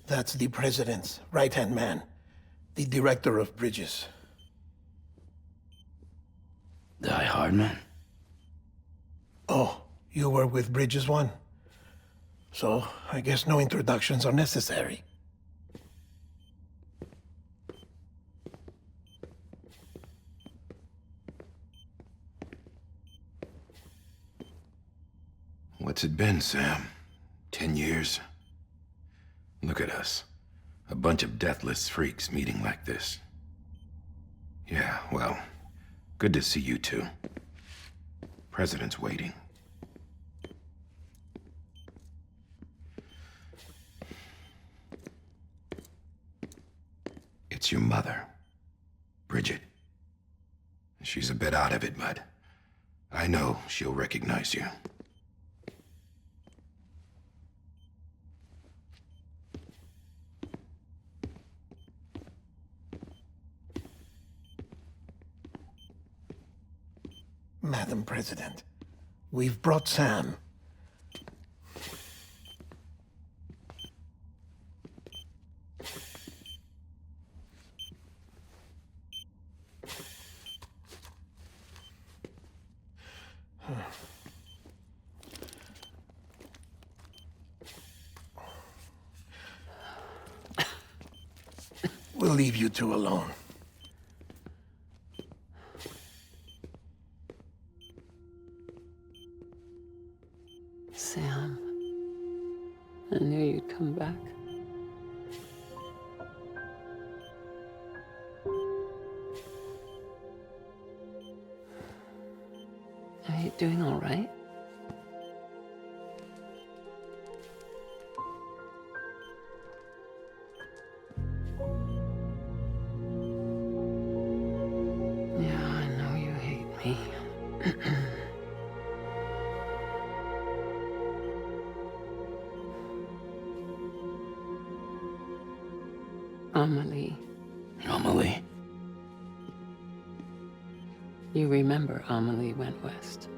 That's the president's right-hand man, the director of bridges. DIE-HARDMAN? Oh, you were with Bridges One? So, I guess no introductions are necessary. What's it been, Sam? 10 years? Look at us. A bunch of deathless freaks meeting like this. Yeah, well, good to see you two. President's waiting. It's your mother, Bridget. She's a bit out of it, but I know she'll recognize you. Madam President, we've brought Sam. We'll leave you two alone. Sam, I knew you'd come back. Are you doing all right? Yeah, I know you hate me. Amelie. Amelie? You remember Amelie went west.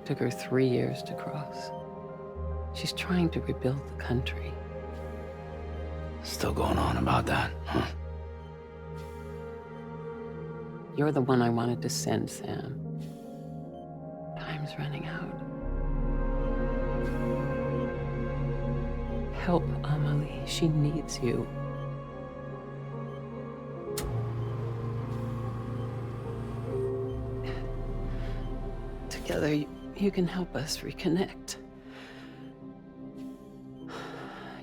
Took her 3 years to cross. She's trying to rebuild the country. Still going on about that, huh? You're the one I wanted to send, Sam. Time's running out. Help Amelie. She needs you. Together, you can help us reconnect.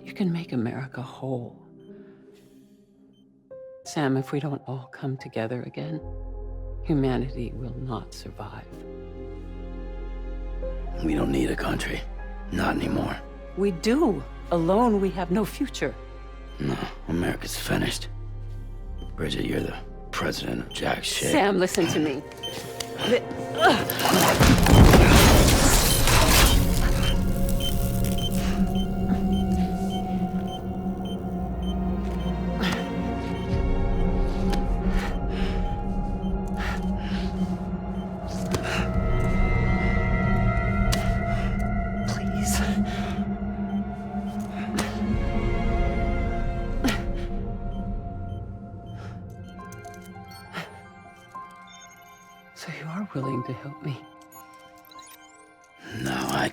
You can make America whole. Sam, if we don't all come together again, humanity will not survive. We don't need a country. Not anymore. We do. Alone, we have no future. No, America's finished. Bridget, you're the president of jack shit. Sam, listen to me. Please. So you are willing to help me? No, I...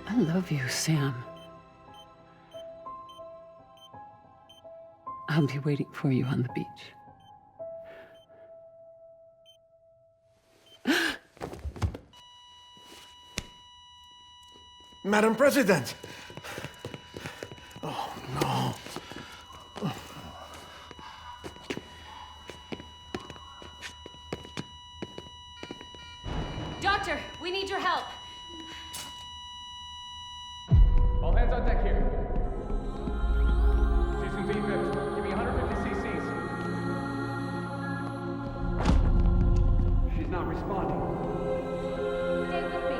I love you, Sam. I'll be waiting for you on the beach. Madam President! Oh, no. Doctor, we need your help. All hands on deck here. Season V-Vips, give me 150 cc's. She's not responding. Stay with me.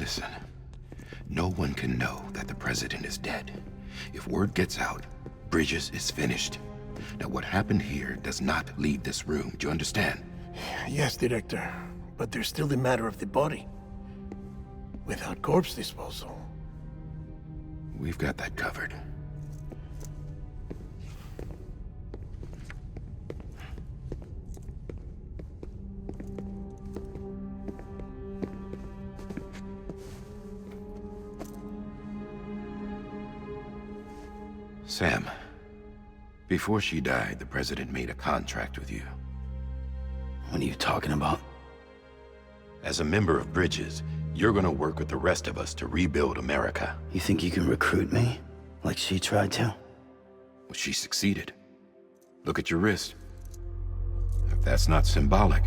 Listen, no one can know that the president is dead. If word gets out, Bridges is finished. Now, what happened here does not leave this room. Do you understand? Yes, Director. But there's still the matter of the body. Without corpse disposal. We've got that covered. Sam, before she died, the president made a contract with you. What are you talking about? As a member of Bridges, you're gonna work with the rest of us to rebuild America. You think you can recruit me? Like she tried to? Well, she succeeded. Look at your wrist. If that's not symbolic,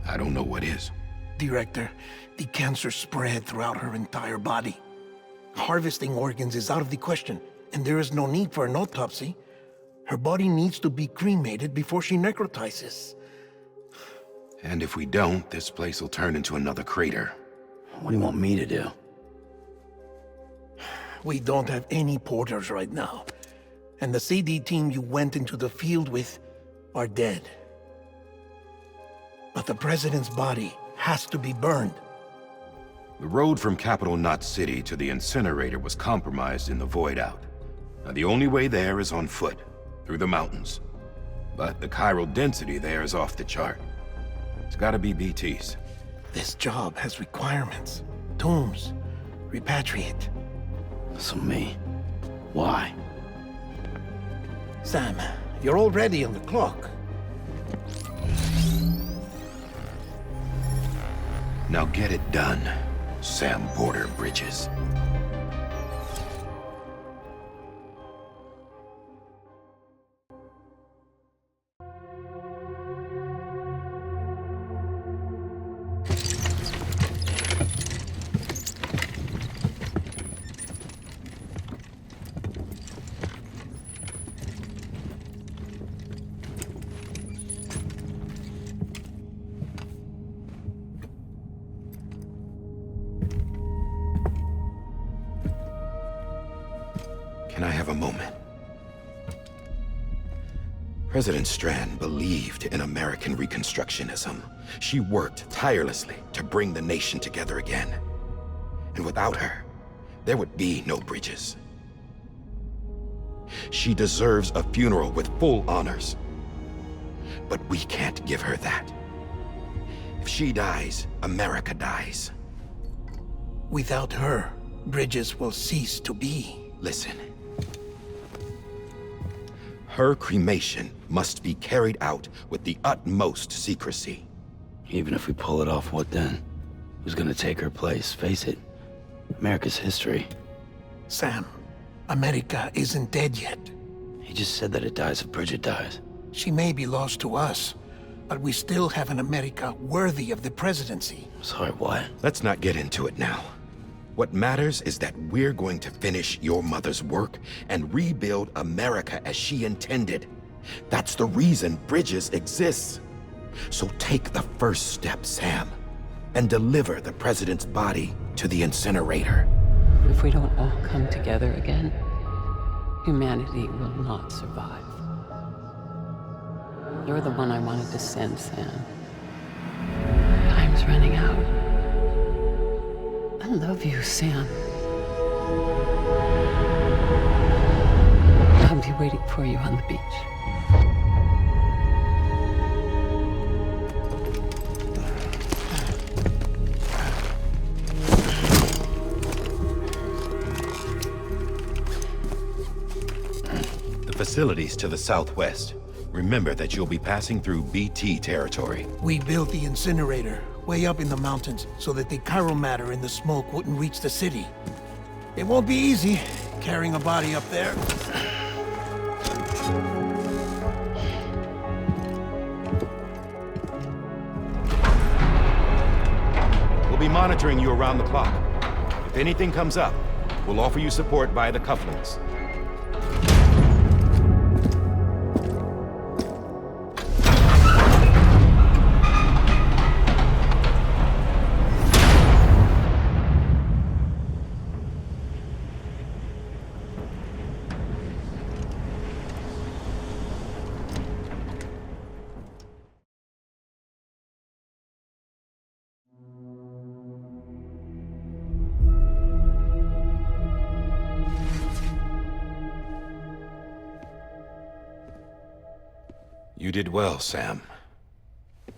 I don't know what is. Director, the cancer spread throughout her entire body. Harvesting organs is out of the question, and there is no need for an autopsy. Her body needs to be cremated before she necrotizes. And if we don't, this place will turn into another crater. What do you want me to do? We don't have any porters right now. And the CD team you went into the field with are dead. But the president's body has to be burned. The road from Capital Knot City to the incinerator was compromised in the void out. Now, the only way there is on foot, through the mountains. But the chiral density there is off the chart. It's gotta be BTs. This job has requirements. Tombs. Repatriate. So me? Why? Sam, you're already on the clock. Now get it done, Sam Porter Bridges. Can I have a moment? President Strand believed in American Reconstructionism. She worked tirelessly to bring the nation together again. And without her, there would be no Bridges. She deserves a funeral with full honors. But we can't give her that. If she dies, America dies. Without her, Bridges will cease to be. Listen. Her cremation must be carried out with the utmost secrecy. Even if we pull it off, what then? Who's gonna take her place? Face it, America's history. Sam, America isn't dead yet. He just said that it dies if Bridget dies. She may be lost to us, but we still have an America worthy of the presidency. Sorry, what? Let's not get into it now. What matters is that we're going to finish your mother's work and rebuild America as she intended. That's the reason Bridges exists. So take the first step, Sam, and deliver the president's body to the incinerator. If we don't all come together again, humanity will not survive. You're the one I wanted to send, Sam. Time's running out. I love you, Sam. I'll be waiting for you on the beach. The facilities to the southwest. Remember that you'll be passing through BT territory. We built the incinerator way up in the mountains so that the chiral matter in the smoke wouldn't reach the city. It won't be easy carrying a body up there. We'll be monitoring you around the clock. If anything comes up, we'll offer you support via the cufflinks. You did well, Sam.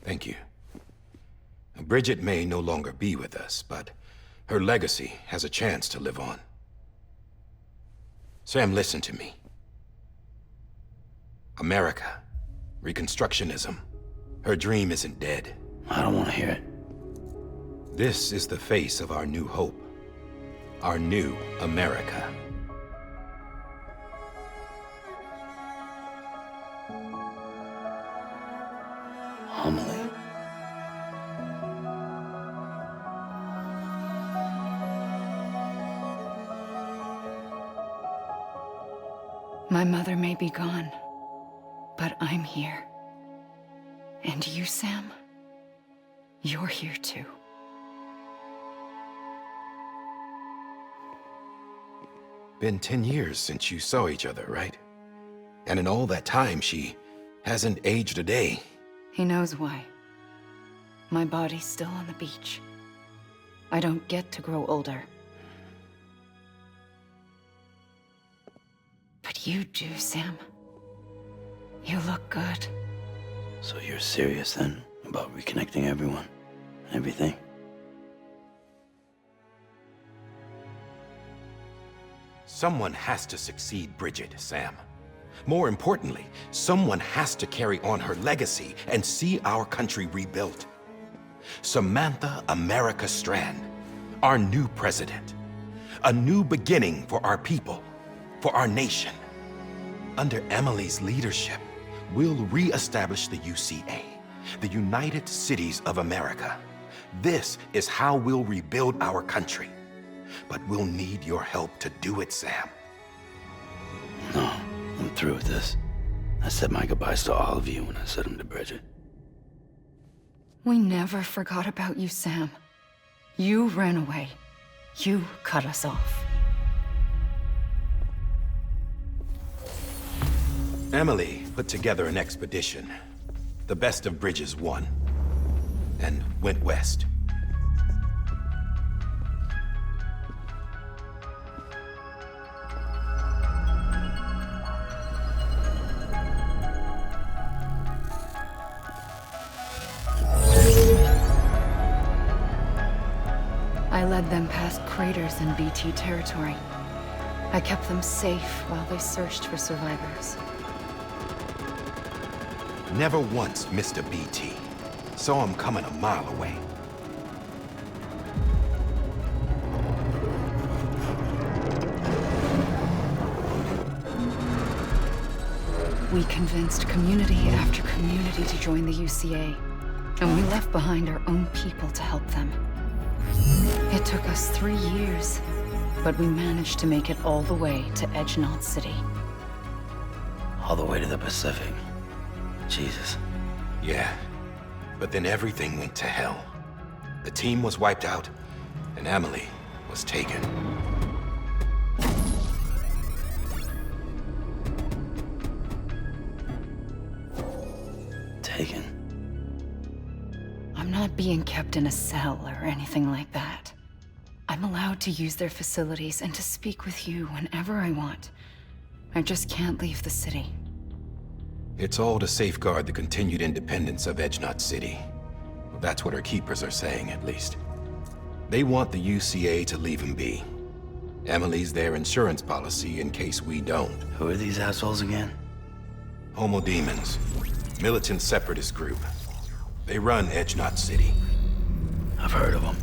Thank you. Bridget may no longer be with us, but her legacy has a chance to live on. Sam, listen to me. America, Reconstructionism, her dream isn't dead. I don't want to hear it. This is the face of our new hope. Our new America. Amelie. My mother may be gone, but I'm here. And you, Sam, you're here too. Been 10 years since you saw each other, right? And in all that time, she hasn't aged a day. He knows why. My body's still on the beach. I don't get to grow older. But you do, Sam. You look good. So you're serious then about reconnecting everyone? Everything? Someone has to succeed Bridget, Sam. More importantly, someone has to carry on her legacy and see our country rebuilt. Samantha America Strand, our new president. A new beginning for our people, for our nation. Under Amelie's leadership, we'll re-establish the UCA, the United Cities of America. This is how we'll rebuild our country. But we'll need your help to do it, Sam. No, I'm through with this. I said my goodbyes to all of you when I said them to Bridget. We never forgot about you, Sam. You ran away. You cut us off. Amelie put together an expedition. The best of Bridges won. And went west. I led them past craters in BT territory. I kept them safe while they searched for survivors. Never once missed a BT. Saw him coming a mile away. We convinced community after community to join the UCA, and we left behind our own people to help them. It took us 3 years, but we managed to make it all the way to Edge-Knot City. All the way to the Pacific. Jesus. Yeah, but then everything went to hell. The team was wiped out, and Amelie was taken. Taken. I'm not being kept in a cell or anything like that. I'm allowed to use their facilities and to speak with you whenever I want. I just can't leave the city. It's all to safeguard the continued independence of Edge-Knot City. Well, that's what our keepers are saying, at least. They want the UCA to leave him be. Amelie's their insurance policy in case we don't. Who are these assholes again? Homo Demons. Militant separatist group. They run Edge-Knot City. I've heard of them.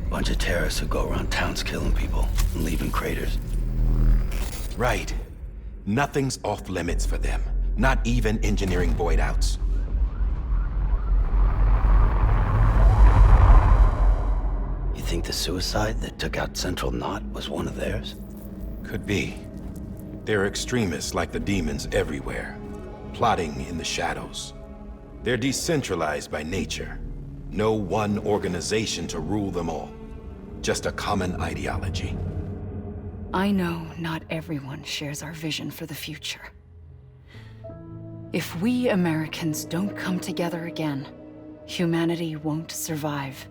Bunch of terrorists who go around towns killing people and leaving craters. Right. Nothing's off limits for them. Not even engineering void outs. You think the suicide that took out Central Knot was one of theirs? Could be. There are extremists like the demons everywhere, plotting in the shadows. They're decentralized by nature. No one organization to rule them all. Just a common ideology. I know not everyone shares our vision for the future. If we Americans don't come together again, humanity won't survive.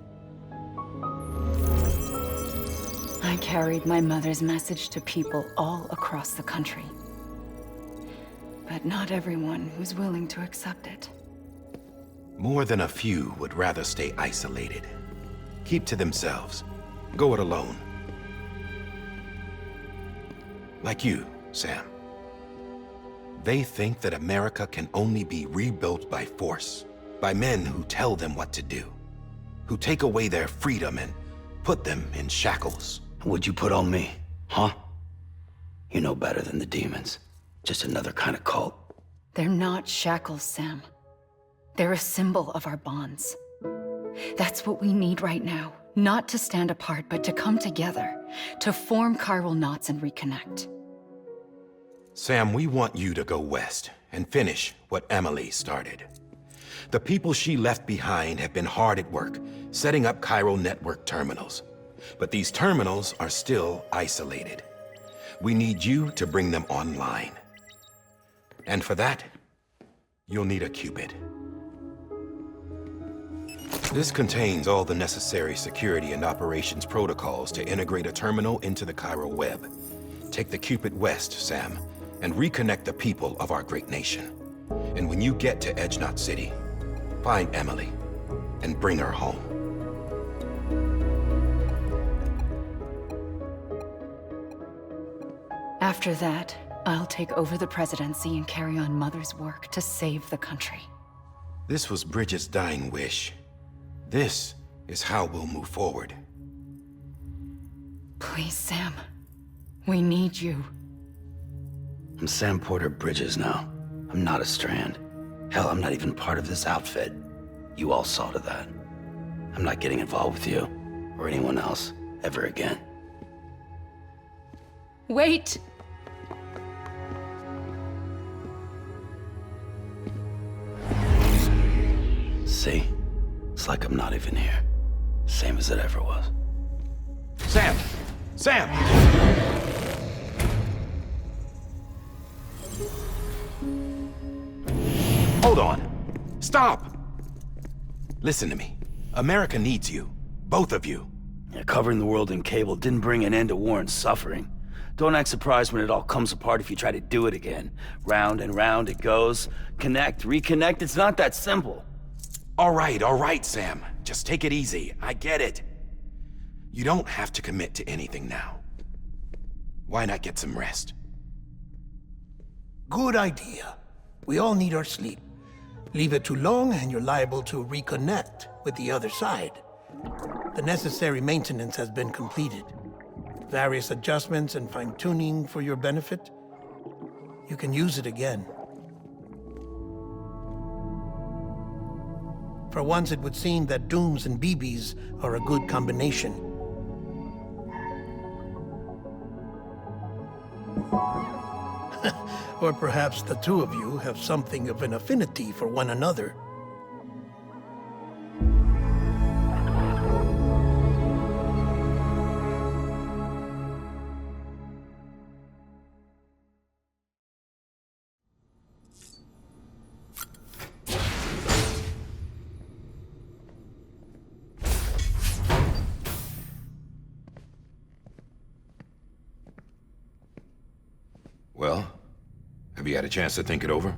I carried my mother's message to people all across the country. but not everyone who's willing to accept it. More than a few would rather stay isolated. Keep to themselves. Go it alone. Like you, Sam. They think that America can only be rebuilt by force, by men who tell them what to do, who take away their freedom and put them in shackles. What'd you put on me, huh? You know better than the demons. Just another kind of cult. They're not shackles, Sam. They're a symbol of our bonds. That's what we need right now. Not to stand apart, but to come together, to form chiral knots and reconnect. Sam, we want you to go west and finish what Amelie started. The people she left behind have been hard at work, setting up chiral network terminals. But these terminals are still isolated. We need you to bring them online. And for that, you'll need a Cupid. This contains all the necessary security and operations protocols to integrate a terminal into the chiral web. Take the Cupid west, Sam, and reconnect the people of our great nation. And when you get to Edge Knot City, find Amelie and bring her home. After that, I'll take over the presidency and carry on Mother's work to save the country. This was Bridget's dying wish. This is how we'll move forward. Please, Sam. We need you. I'm Sam Porter Bridges now. I'm not a Strand. Hell, I'm not even part of this outfit. You all saw to that. I'm not getting involved with you, or anyone else, ever again. Wait! See? It's like I'm not even here. Same as it ever was. Sam! Sam! Hold on. Stop! Listen to me. America needs you. Both of you. Yeah, covering the world in cable didn't bring an end to war and suffering. Don't act surprised when it all comes apart if you try to do it again. Round and round it goes. Connect, reconnect, it's not that simple. All right, Sam. Just take it easy. I get it. You don't have to commit to anything now. Why not get some rest? Good idea. We all need our sleep. Leave it too long and you're liable to reconnect with the other side. The necessary maintenance has been completed. Various adjustments and fine-tuning for your benefit. You can use it again. For once, it would seem that Dooms and BBs are a good combination. Or perhaps the two of you have something of an affinity for one another. Well, have you had a chance to think it over?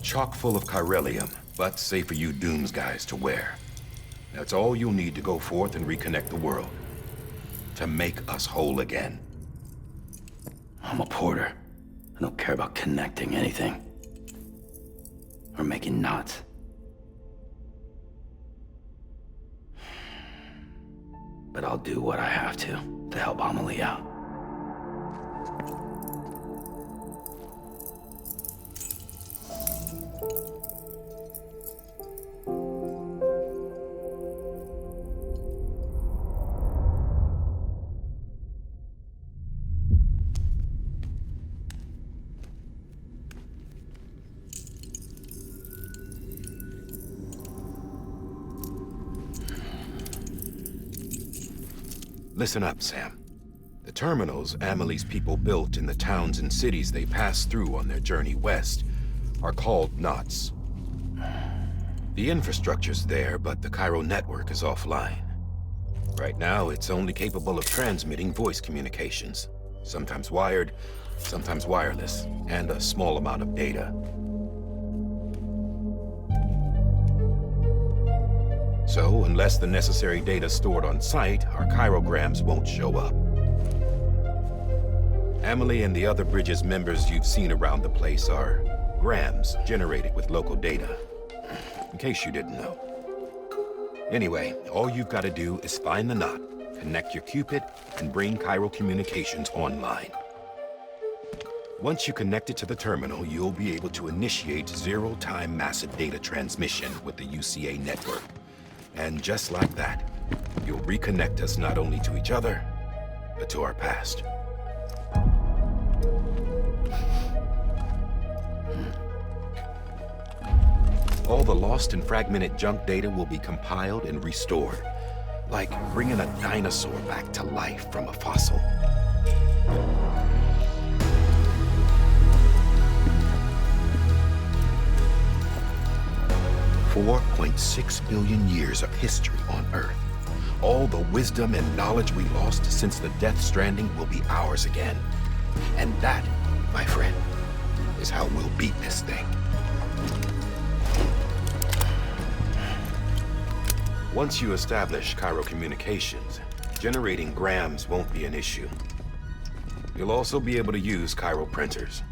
Chock full of chiralium, but safe for you Dooms guys to wear. That's all you'll need to go forth and reconnect the world. To make us whole again. I'm a porter. I don't care about connecting anything. Or making knots. But I'll do what I have to help Amelie out. Listen up, Sam. The terminals Amelie's people built in the towns and cities they passed through on their journey west are called knots. The infrastructure's there, but the chiral network is offline. Right now, it's only capable of transmitting voice communications. Sometimes wired, sometimes wireless, and a small amount of data. So, unless the necessary data stored on site, our chirograms won't show up. Amelie and the other Bridges members you've seen around the place are grams generated with local data. In case you didn't know. Anyway, all you've got to do is find the knot, connect your Cupid, and bring chiral communications online. Once you connect it to the terminal, you'll be able to initiate zero-time massive data transmission with the UCA network. And just like that, you'll reconnect us not only to each other, but to our past. All the lost and fragmented junk data will be compiled and restored, like bringing a dinosaur back to life from a fossil. $4.6 billion years of history on Earth. All the wisdom and knowledge we lost since the Death Stranding will be ours again. And that, my friend, is how we'll beat this thing. Once you establish chiral communications, generating grams won't be an issue. You'll also be able to use chiral printers.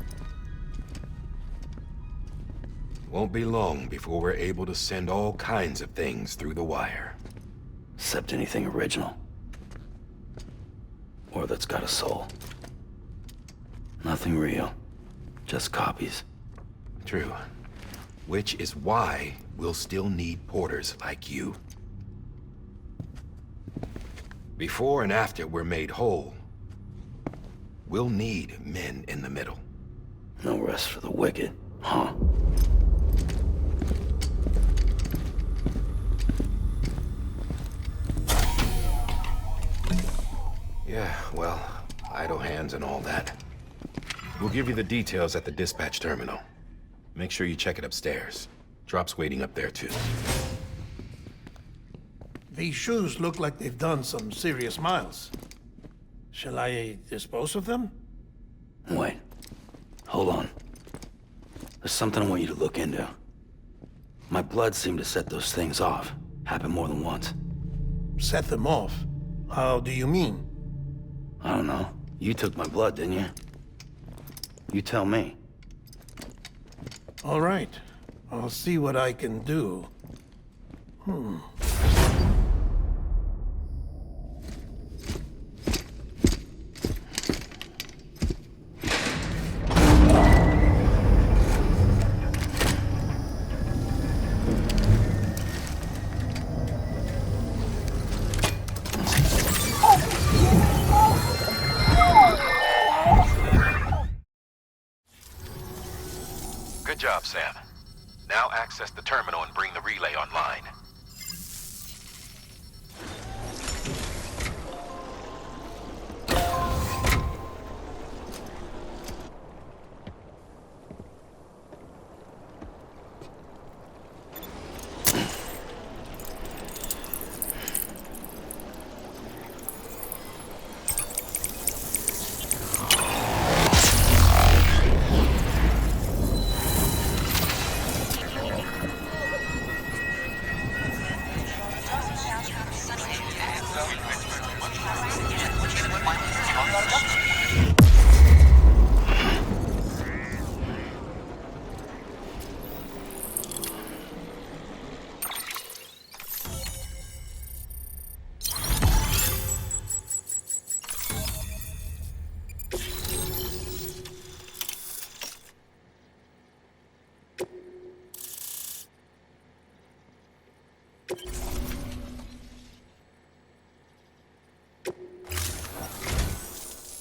Won't be long before we're able to send all kinds of things through the wire. Except anything original. Or that's got a soul. Nothing real. Just copies. True. Which is why we'll still need porters like you. Before and after we're made whole, we'll need men in the middle. No rest for the wicked, huh? Yeah, well, idle hands and all that. We'll give you the details at the dispatch terminal. Make sure you check it upstairs. Drop's waiting up there, too. These shoes look like they've done some serious miles. Shall I dispose of them? Wait. Hold on. There's something I want you to look into. My blood seemed to set those things off. Happened more than once. Set them off? How do you mean? I don't know. You took my blood, didn't you? You tell me. All right. I'll see what I can do. Good job, Sam. Now access the terminal and bring the relay online.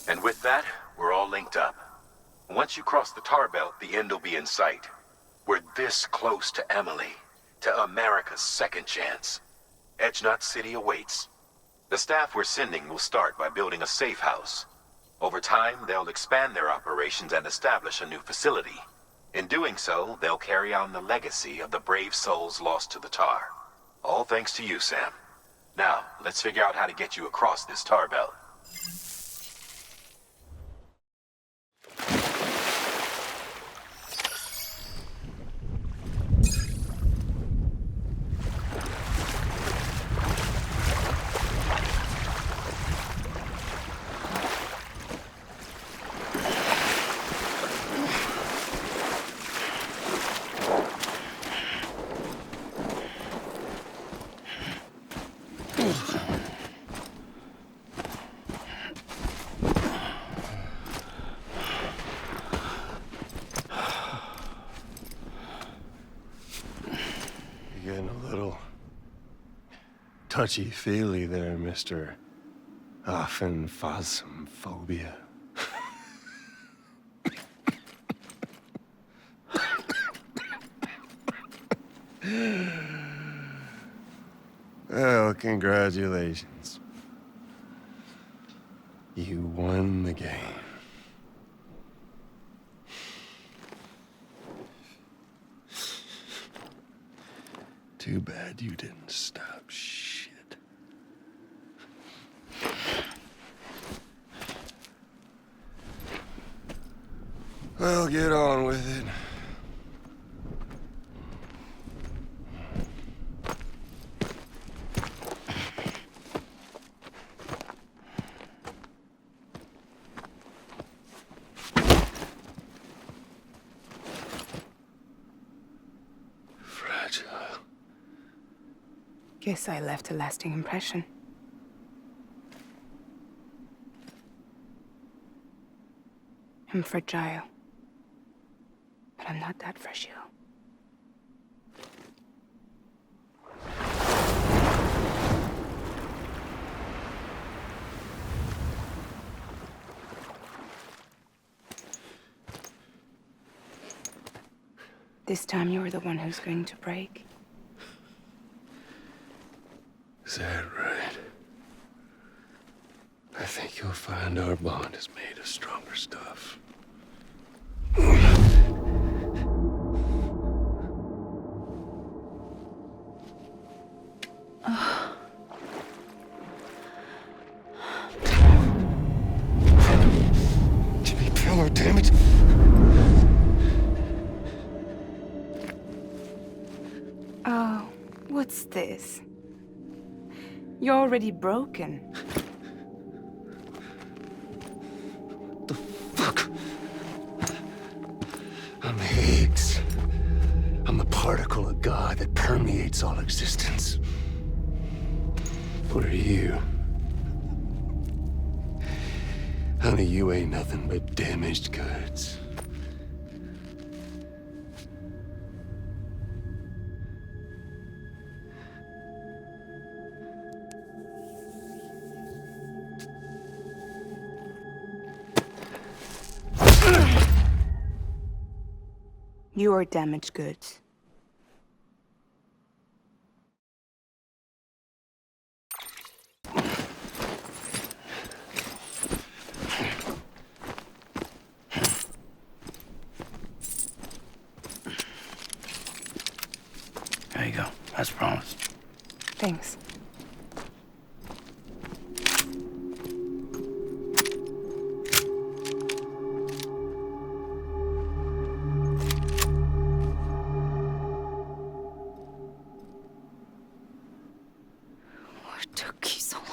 And with that, we're all linked up. Once you cross the tar belt, the end will be in sight. We're this close to Amelie, to America's second chance. Edgenut City awaits. The staff we're sending will start by building a safe house. Over time, they'll expand their operations and establish a new facility. In doing so, they'll carry on the legacy of the brave souls lost to the tar. All thanks to you, Sam. Now, let's figure out how to get you across this tar belt. touchy-feely there, Mr. Phasmophobia. Well, congratulations. You won the game. Too bad you didn't stop shit. Well, get on with it. Fragile. Guess I left a lasting impression. I'm fragile. But I'm not that fragile. This time you're the one who's going to break. Is that right? I think you'll find our bond is made of stronger stuff. Jimmy Pillar, damn it! Oh, what's this? You're already broken. The fuck? I'm Higgs. I'm the particle of God that permeates all existence. What are you? Honey, you ain't nothing but damaged goods. You are damaged goods. There you go, as promised. Thanks. What took you so long?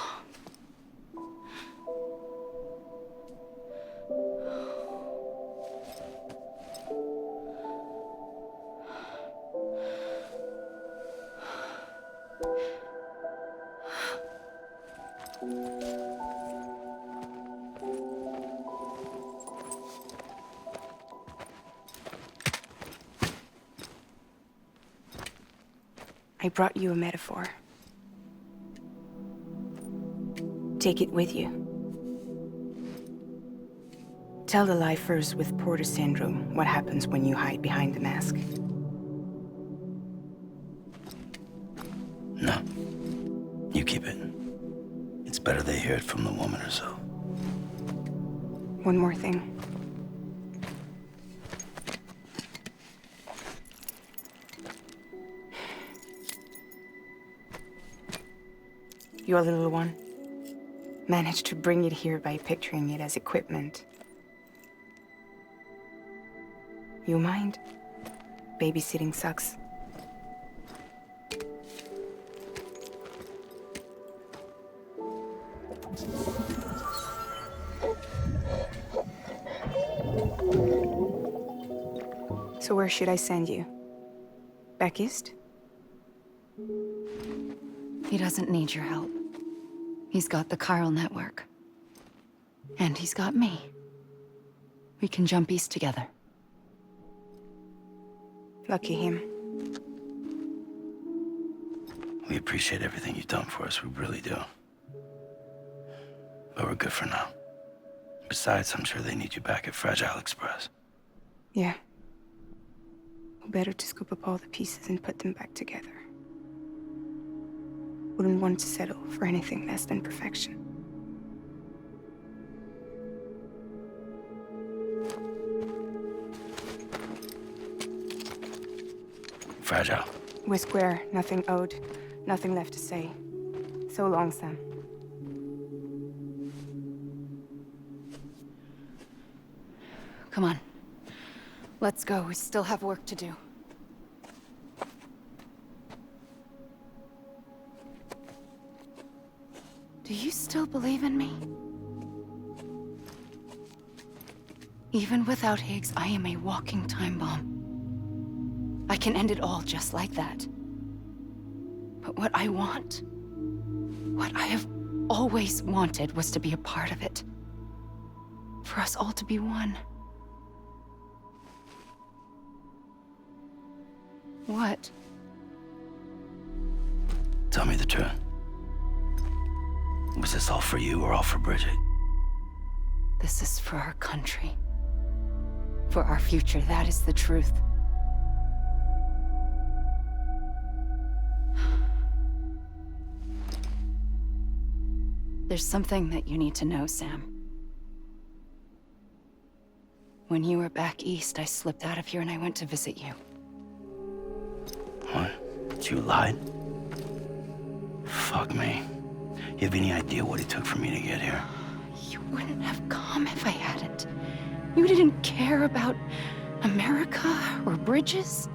I brought you a metaphor. Take it with you. Tell the lifers with Porter syndrome what happens when you hide behind the mask. No. You keep it. It's better they hear it from the woman herself. One more thing. Your little one managed to bring it here by picturing it as equipment. You mind? Babysitting sucks. So where should I send you? Back east? He doesn't need your help. He's got the chiral network. And he's got me. We can jump east together. Lucky him. We appreciate everything you've done for us, we really do. But we're good for now. Besides, I'm sure they need you back at Fragile Express. Yeah. Better to scoop up all the pieces and put them back together. Wouldn't want to settle for anything less than perfection. Fragile. We're square, nothing owed, nothing left to say. So long, Sam. Come on. Let's go. We still have work to do. Do you still believe in me? Even without Higgs, I am a walking time bomb. I can end it all just like that. But what I want, what I have always wanted, was to be a part of it. For us all to be one. What? Tell me the truth. Was this all for you or all for Bridget? This is for our country. For our future, that is the truth. There's something that you need to know, Sam. When you were back east, I slipped out of here and I went to visit you. What? You lied? Fuck me. You have any idea what it took for me to get here? You wouldn't have come if I hadn't. You didn't care about America or bridges.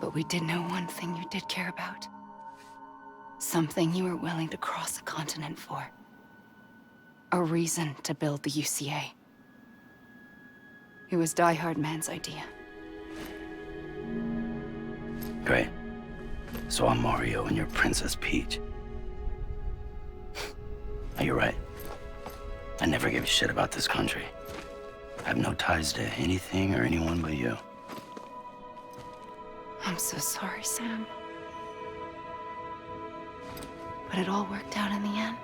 But we did know one thing you did care about. Something you were willing to cross a continent for. A reason to build the UCA. It was DIE-HARDMAN's idea. Great. So I'm Mario and you're Princess Peach. You're right. I never gave a shit about this country. I have no ties to anything or anyone but you. I'm so sorry, Sam. But it all worked out in the end.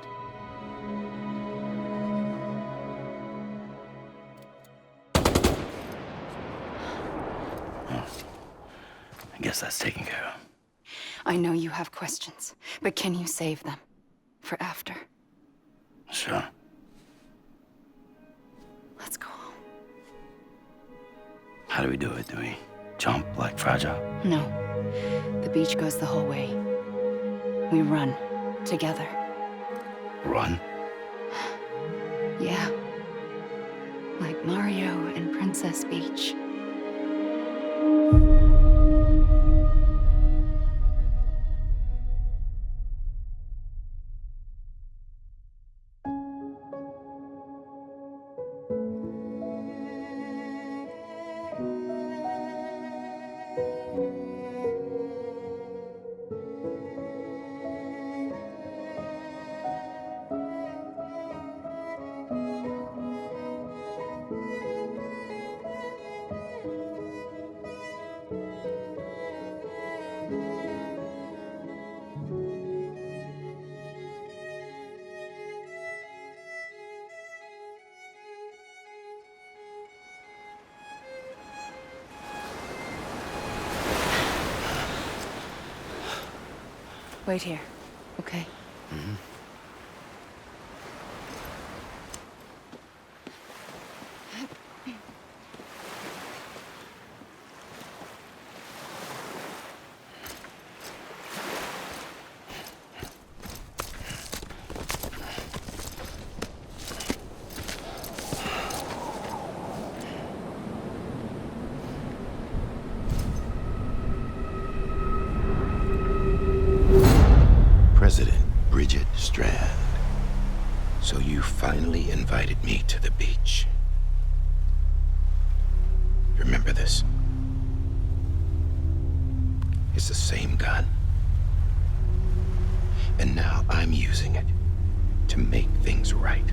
Oh. I guess that's taken care of. I know you have questions, but can you save them for after? Sure. Let's go home. How do we do it? Do we jump like Fragile? No. The beach goes the whole way. We run together. Run? Yeah. Like Mario and Princess Peach. Wait here, okay? Mm-hmm. President Bridget Strand. So you finally invited me to the beach. Remember this? It's the same gun. And now I'm using it to make things right.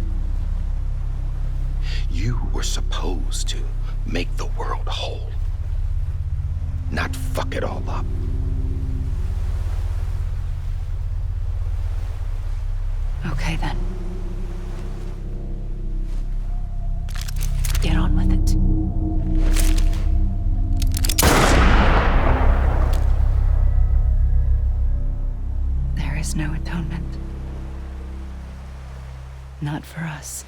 You were supposed to make the world whole. not fuck it all up. Okay, then. Get on with it. There is no atonement. Not for us.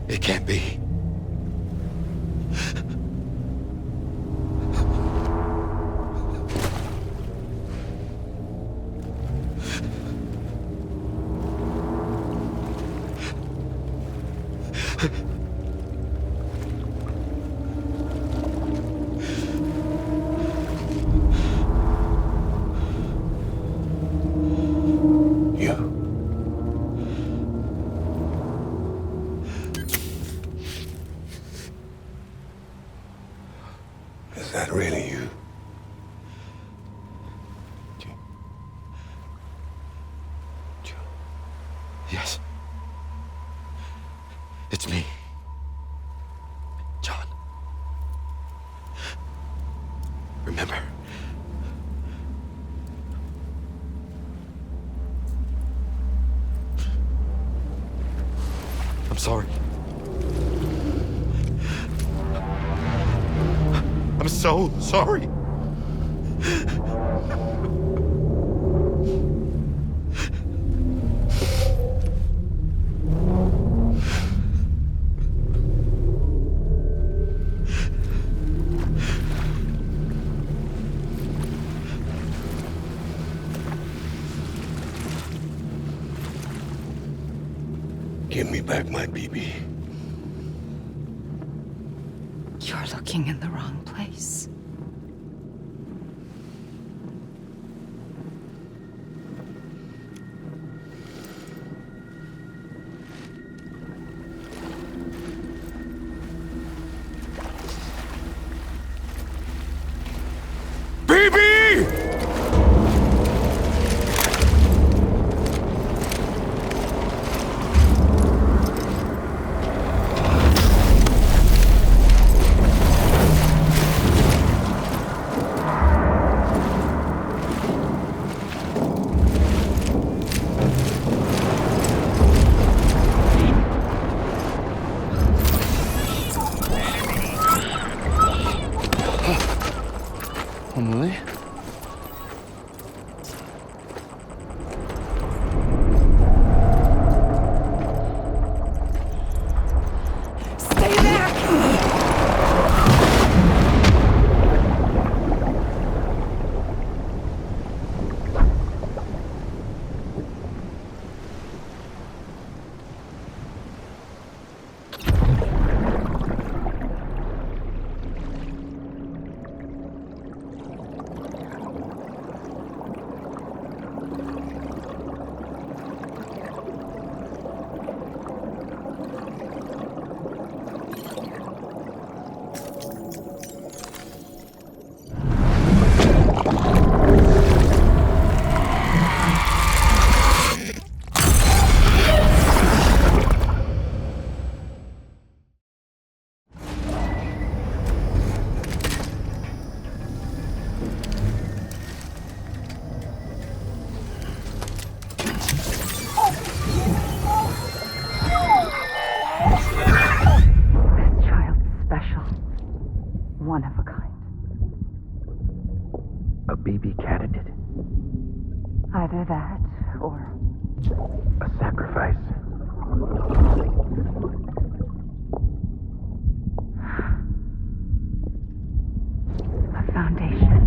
It can't be. Is that really you? Yes. It's me. John. Remember. I'm sorry. I'm so sorry. Give me back my BB. You're looking in the wrong place. Amelie? Stay back! One of a kind. A BB candidate? Either that, or... A sacrifice? a foundation.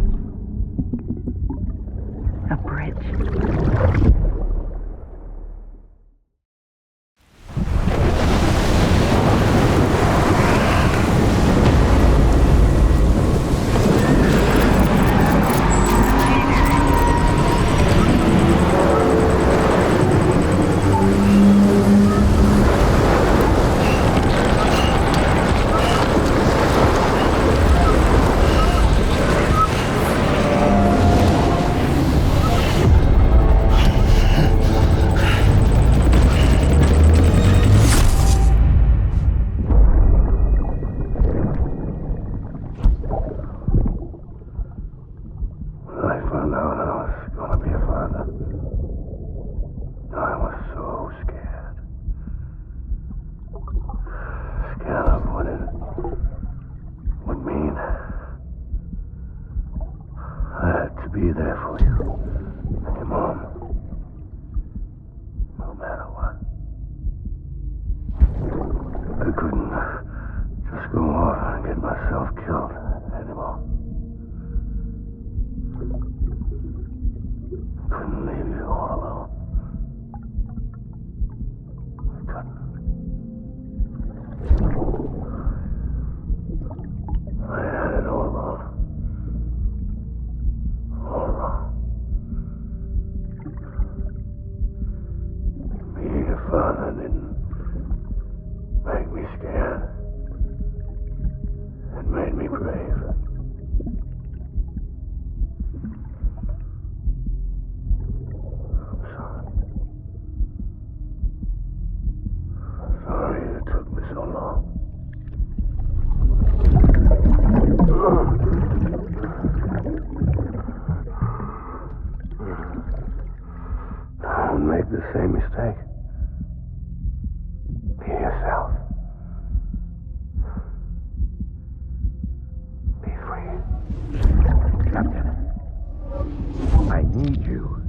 need you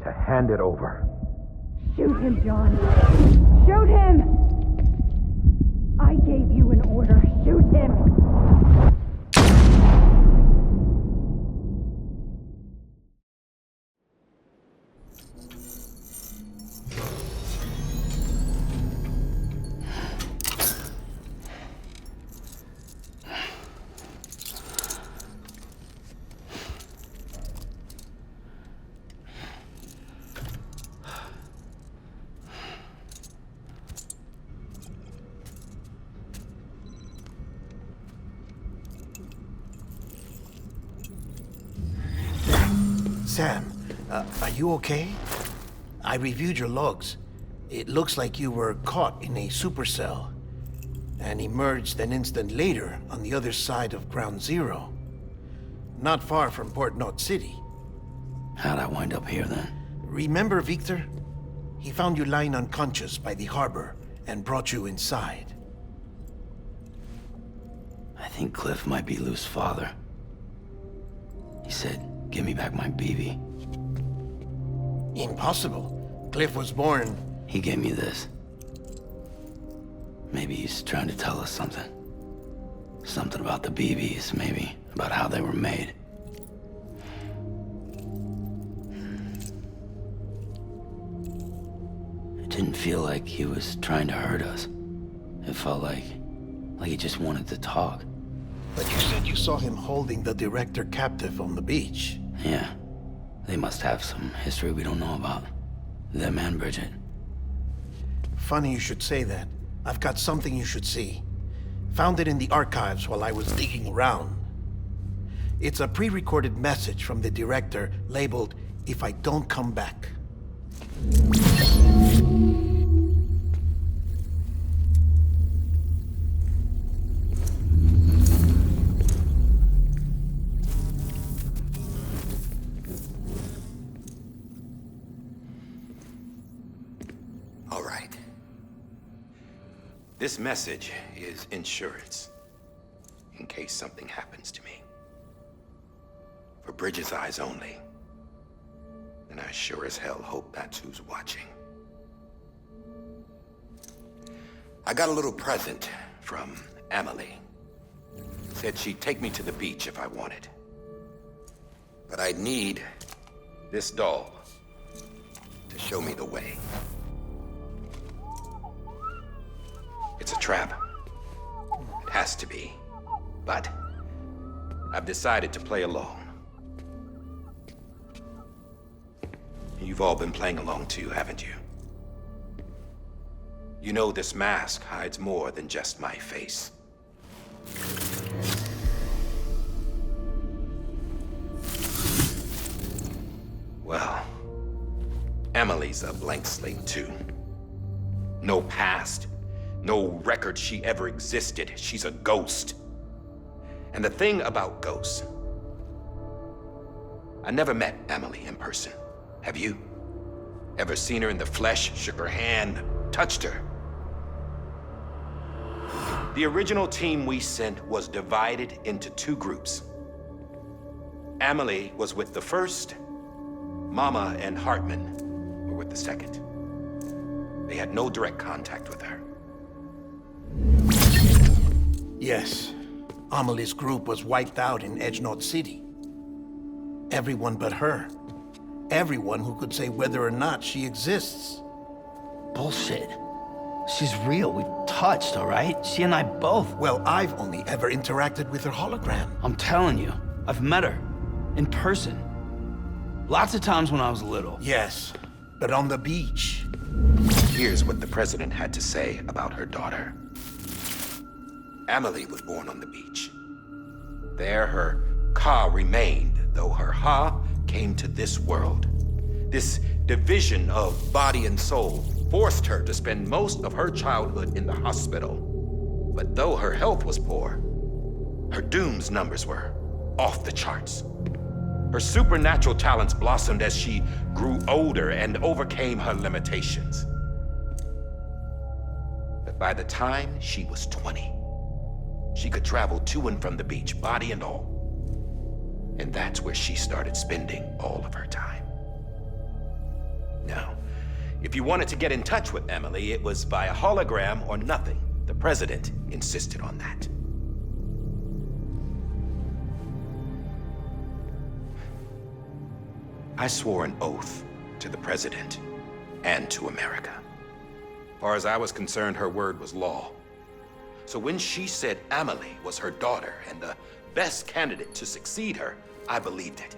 to hand it over. Shoot him, John. Shoot him! I gave you an order. Shoot him! Sam, are you okay? I reviewed your logs. It looks like you were caught in a supercell and emerged an instant later on the other side of Ground Zero. Not far from Port Knot City. How'd I wind up here then? Remember Victor? He found you lying unconscious by the harbor and brought you inside. I think Cliff might be Lou's father. He said, "Give me back my BB." Impossible. Cliff was born... He gave me this. Maybe he's trying to tell us something. Something about the BBs, maybe. About how they were made. It didn't feel like he was trying to hurt us. It felt like he just wanted to talk. But you said you saw him holding the director captive on the beach. Yeah. They must have some history we don't know about. Them and Bridget. Funny you should say that. I've got something you should see. Found it in the archives while I was digging around. It's a pre-recorded message from the director labeled, "If I don't come back." All right. This message is insurance, in case something happens to me. For Bridget's eyes only. And I sure as hell hope that's who's watching. I got a little present from Amelie. Said she'd take me to the beach if I wanted. But I'd need this doll to show me the way. It's a trap. It has to be. But I've decided to play along. You've all been playing along too, haven't you? You know this mask hides more than just my face. Well, Amelie's a blank slate too. No past. No record she ever existed. She's a ghost. And the thing about ghosts, I never met Amelie in person. Have you? Ever seen her in the flesh, shook her hand, touched her? The original team we sent was divided into two groups. Amelie was with the first. Mama and Hartman were with the second. They had no direct contact with her. Yes. Amelie's group was wiped out in Edge Knot City. Everyone but her. Everyone who could say whether or not she exists. Bullshit. She's real. We've touched, all right? She and I both. Well, I've only ever interacted with her hologram. I'm telling you, I've met her. In person. Lots of times when I was little. Yes, but on the beach. Here's what the president had to say about her daughter. Amelie was born on the beach. There her Ka remained, though her Ha came to this world. This division of body and soul forced her to spend most of her childhood in the hospital. But though her health was poor, her Doom's numbers were off the charts. Her supernatural talents blossomed as she grew older and overcame her limitations. But by the time she was 20, she could travel to and from the beach, body and all. And that's where she started spending all of her time. If you wanted to get in touch with Amelie, it was via hologram or nothing. The president insisted on that. I swore an oath to the president and to America. As far as I was concerned, her word was law. So when she said Amelie was her daughter and the best candidate to succeed her, I believed it.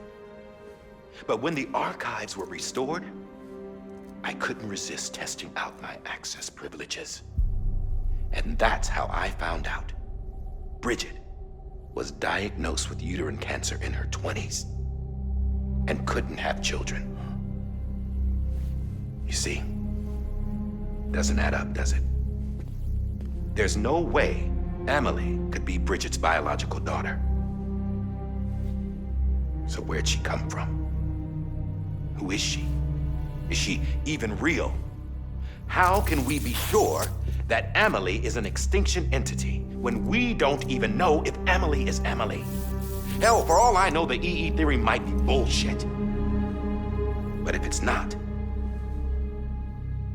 But when the archives were restored, I couldn't resist testing out my access privileges. And that's how I found out Bridget was diagnosed with uterine cancer in her 20s and couldn't have children. You see, doesn't add up, does it? There's no way Amelie could be Bridget's biological daughter. So where'd she come from? Who is she? Is she even real? How can we be sure that Amelie is an extinction entity when we don't even know if Amelie is Amelie? Hell, for all I know, the EE theory might be bullshit. But if it's not,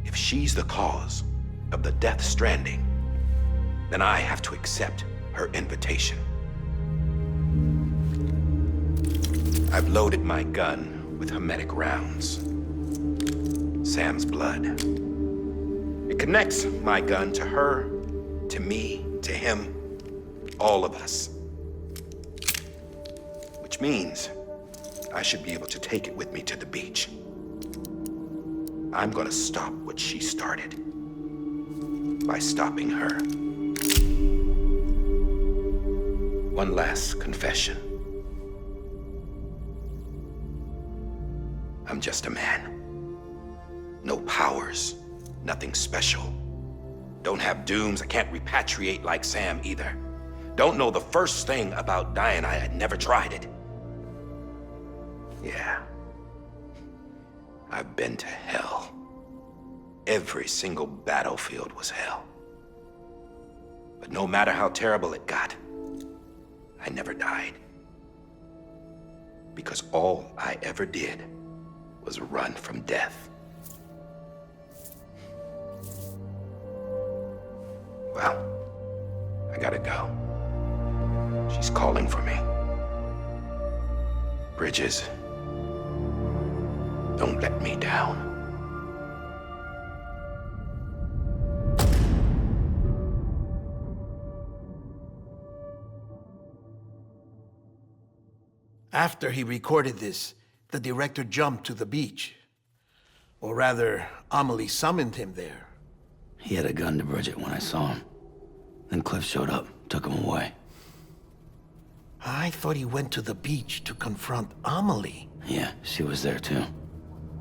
if she's the cause of the death stranding, then I have to accept her invitation. I've loaded my gun with hermetic rounds. Sam's blood. It connects my gun to her, to me, to him, all of us. Which means I should be able to take it with me to the beach. I'm gonna stop what she started by stopping her. One last confession. I'm just a man. No powers, nothing special. Don't have dooms, I can't repatriate like Sam either. Don't know the first thing about dying, I had never tried it. Yeah. I've been to hell. Every single battlefield was hell. But no matter how terrible it got, I never died. Because all I ever did was run from death. Well, I gotta go. She's calling for me. Bridges, don't let me down. After he recorded this, the director jumped to the beach. Or rather, Amelie summoned him there. He had a gun to Bridget when I saw him. Then Cliff showed up, took him away. I thought he went to the beach to confront Amelie. Yeah, she was there too.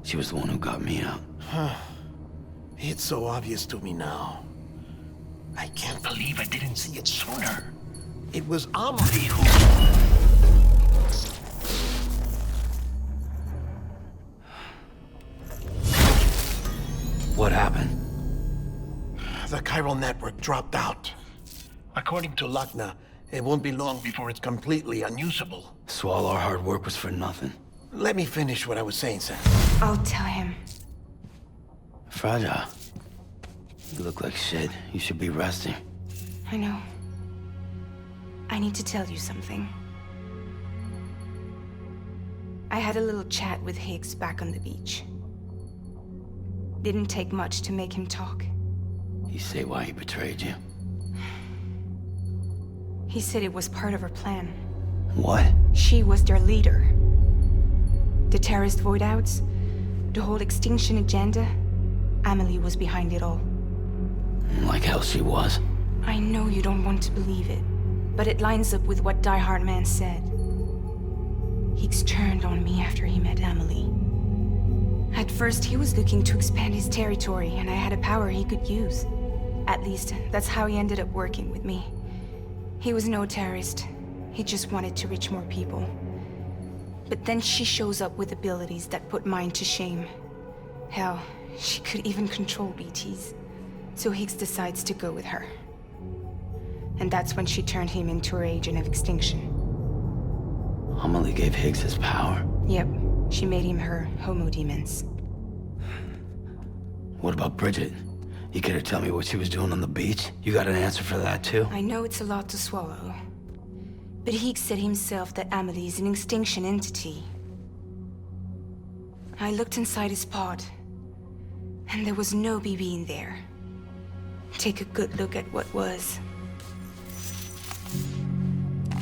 She was the one who got me out. It's so obvious to me now. I can't believe I didn't see it sooner. It was Amelie who... What happened? The chiral network dropped out. According to Lachna, it won't be long before it's completely unusable. So all our hard work was for nothing. Let me finish what I was saying, Sam. I'll tell him. Fragile. You look like shit. You should be resting. I know. I need to tell you something. I had a little chat with Higgs back on the beach. Didn't take much to make him talk. You say why he betrayed you? He said it was part of her plan. What? She was their leader. The terrorist void-outs, the whole extinction agenda, Amelie was behind it all. Like hell she was. I know you don't want to believe it, but it lines up with what DIE-HARDMAN said. Higgs turned on me after he met Amelie. At first, he was looking to expand his territory, and I had a power he could use. At least, that's how he ended up working with me. He was no terrorist. He just wanted to reach more people. But then she shows up with abilities that put mine to shame. Hell, she could even control BTs. So Higgs decides to go with her. And that's when she turned him into her agent of extinction. Amelie gave Higgs his power. Yep. She made him her homo demons. What about Bridget? You care to tell me what she was doing on the beach? You got an answer for that, too? I know it's a lot to swallow. But Higgs said himself that Amelie is an extinction entity. I looked inside his pod, and there was no BB in there. Take a good look at what was.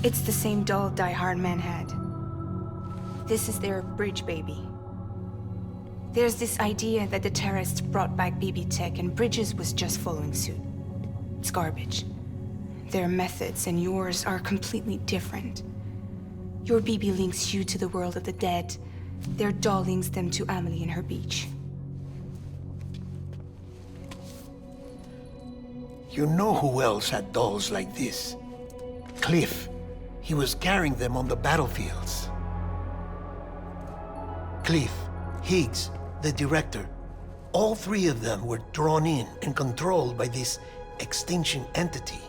It's the same doll DIE-HARDMAN had. This is their bridge baby. There's this idea that the terrorists brought back BB tech and Bridges was just following suit. It's garbage. Their methods and yours are completely different. Your BB links you to the world of the dead. Their doll links them to Amelie and her beach. You know who else had dolls like this? Cliff. He was carrying them on the battlefields. Cliff, Higgs, the director. All three of them were drawn in and controlled by this extinction entity.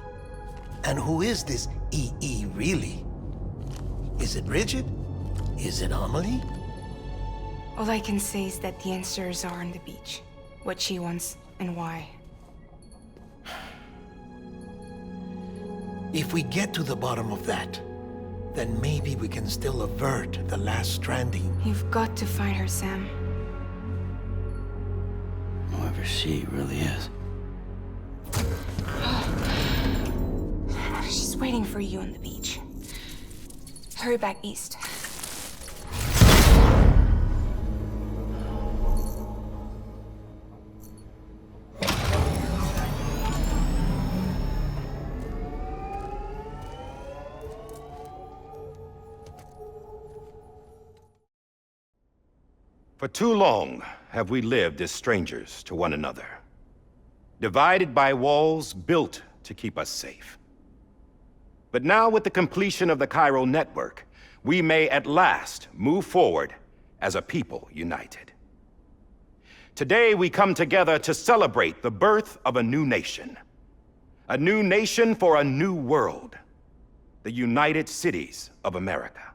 And who is this EE really? Is it Bridget? Is it Amelie? All I can say is that the answers are on the beach. What she wants and why. If we get to the bottom of that, then maybe we can still avert the last stranding. You've got to find her, Sam. Whoever she really is. She's waiting for you on the beach. Hurry back east. For too long have we lived as strangers to one another, divided by walls built to keep us safe. But now, with the completion of the Chiral network, we may at last move forward as a people united. Today, we come together to celebrate the birth of a new nation for a new world, the United Cities of America.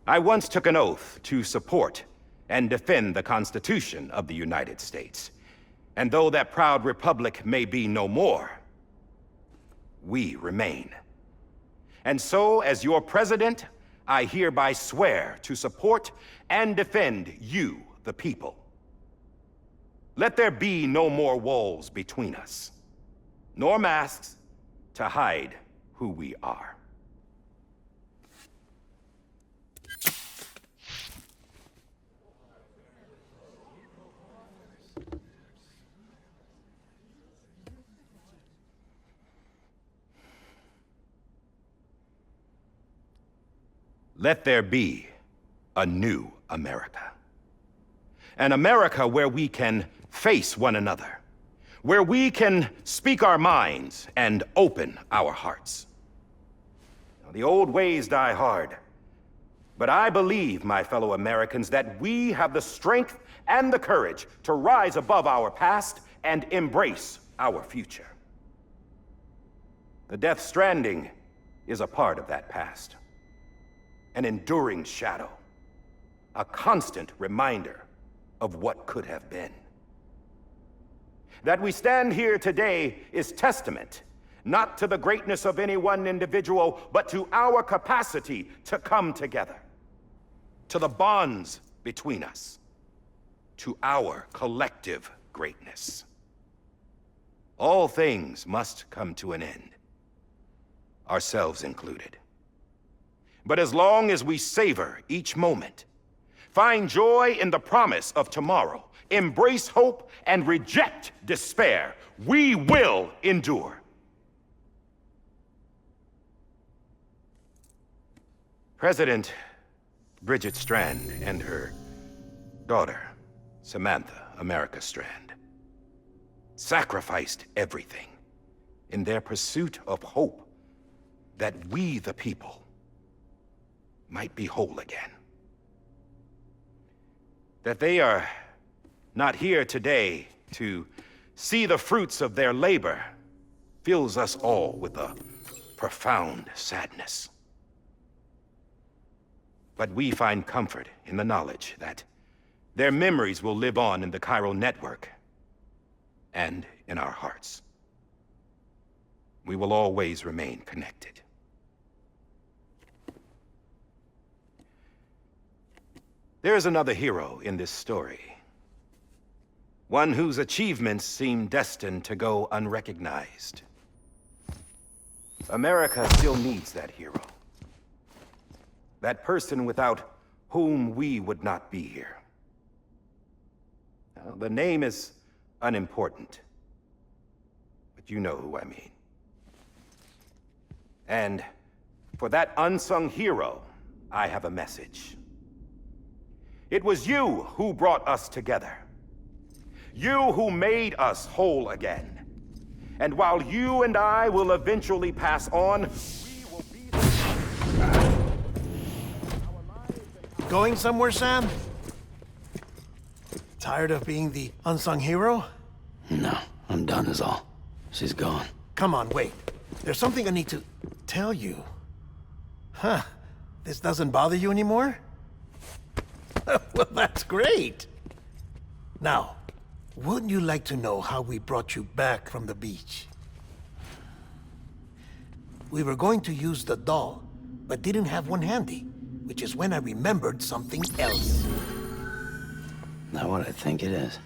I once took an oath to support and defend the Constitution of the United States. And though that proud republic may be no more, we remain. And so, as your president, I hereby swear to support and defend you, the people. Let there be no more walls between us, nor masks to hide who we are. Let there be a new America. An America where we can face one another, where we can speak our minds and open our hearts. Now, the old ways die hard, but I believe, my fellow Americans, that we have the strength and the courage to rise above our past and embrace our future. The Death Stranding is a part of that past. An enduring shadow, a constant reminder of what could have been. That we stand here today is testament, not to the greatness of any one individual, but to our capacity to come together, to the bonds between us, to our collective greatness. All things must come to an end, ourselves included. But as long as we savor each moment, find joy in the promise of tomorrow, embrace hope, and reject despair, we will endure. President Bridget Strand and her daughter, Samantha America Strand, sacrificed everything in their pursuit of hope that we, the people, might be whole again. That they are not here today to see the fruits of their labor fills us all with a profound sadness. But we find comfort in the knowledge that Their memories will live on in the chiral network and in our hearts. We will always remain connected. There is another hero in this story. One whose achievements seem destined to go unrecognized. America still needs that hero. That person without whom we would not be here. Now, the name is unimportant, but you know who I mean. And for that unsung hero, I have a message. It was you who brought us together. You who made us whole again. And while you and I will eventually pass on, we will be... Going somewhere, Sam? Tired of being the unsung hero? No, I'm done is all. She's gone. Come on, wait. There's something I need to tell you. Huh. This doesn't bother you anymore? Well, that's great. Now, wouldn't you like to know how we brought you back from the beach? We were going to use the doll, but didn't have one handy, which is when I remembered something else. Not what I think it is.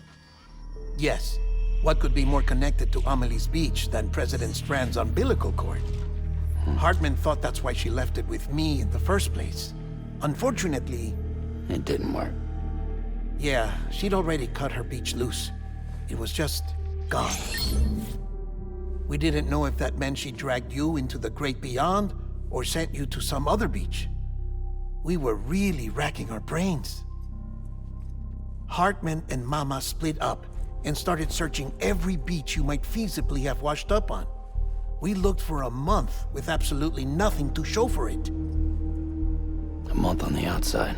Yes. What could be more connected to Amelie's beach than President Strand's umbilical cord? Hartman thought that's why she left it with me in the first place. Unfortunately... It didn't work. Yeah, she'd already cut her beach loose. It was just gone. We didn't know if that meant she dragged you into the great beyond or sent you to some other beach. We were really racking our brains. Hartman and Mama split up and started searching every beach you might feasibly have washed up on. We looked for a month with absolutely nothing to show for it. A month on the outside.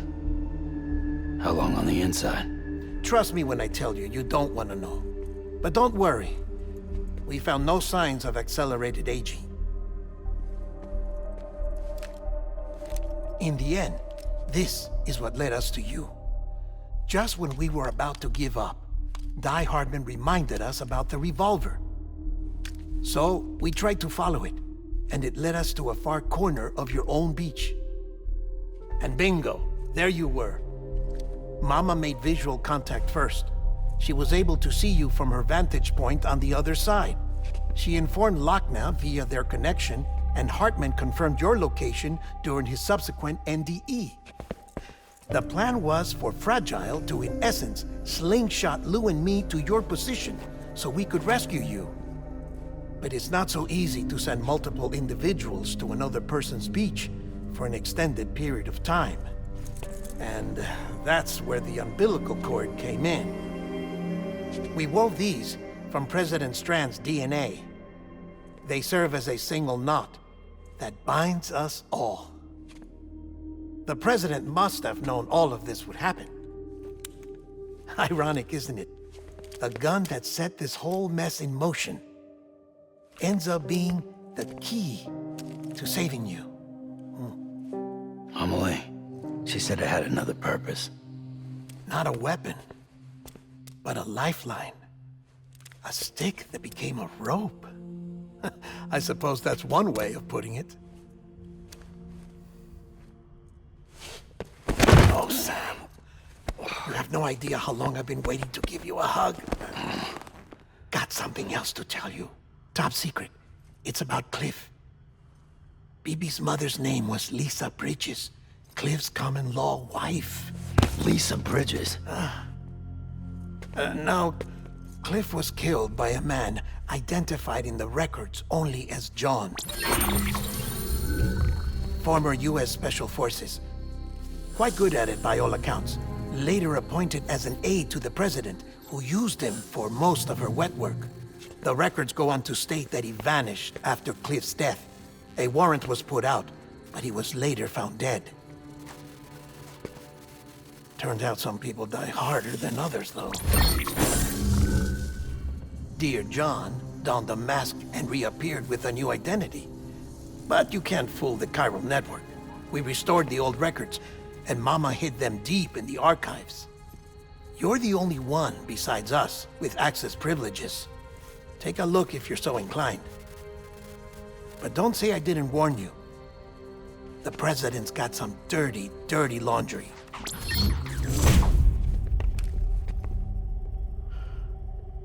How long on the inside? Trust me when I tell you, you don't want to know. But don't worry. We found no signs of accelerated aging. In the end, this is what led us to you. Just when we were about to give up, DIE-HARDMAN reminded us about the revolver. So, we tried to follow it, and it led us to a far corner of your own beach. And bingo, there you were. Mama made visual contact first. She was able to see you from her vantage point on the other side. She informed Lochna via their connection, and Hartman confirmed your location during his subsequent NDE. The plan was for Fragile to, in essence, slingshot Lou and me to your position so we could rescue you. But it's not so easy to send multiple individuals to another person's beach for an extended period of time. And that's where the umbilical cord came in. We wove these from President Strand's DNA. They serve as a single knot that binds us all. The President must have known all of this would happen. Ironic, isn't it? The gun that set this whole mess in motion ends up being the key to saving you. Amelie, she said it had another purpose. Not a weapon, but a lifeline. A stick that became a rope. I suppose that's one way of putting it. Oh, Sam. You have no idea how long I've been waiting to give you a hug. Got something else to tell you. Top secret. It's about Cliff. BB's mother's name was Lisa Bridges, Cliff's common-law wife. Lisa Bridges? No, Cliff was killed by a man identified in the records only as John. Former U.S. Special Forces. Quite good at it by all accounts. Later appointed as an aide to the president, who used him for most of her wet work. The records go on to state that he vanished after Cliff's death. A warrant was put out, but he was later found dead. Turned out some people die harder than others, though. Dear John donned a mask and reappeared with a new identity. But you can't fool the chiral network. We restored the old records, and Mama hid them deep in the archives. You're the only one, besides us, with access privileges. Take a look if you're so inclined. But don't say I didn't warn you. The President's got some dirty, dirty laundry.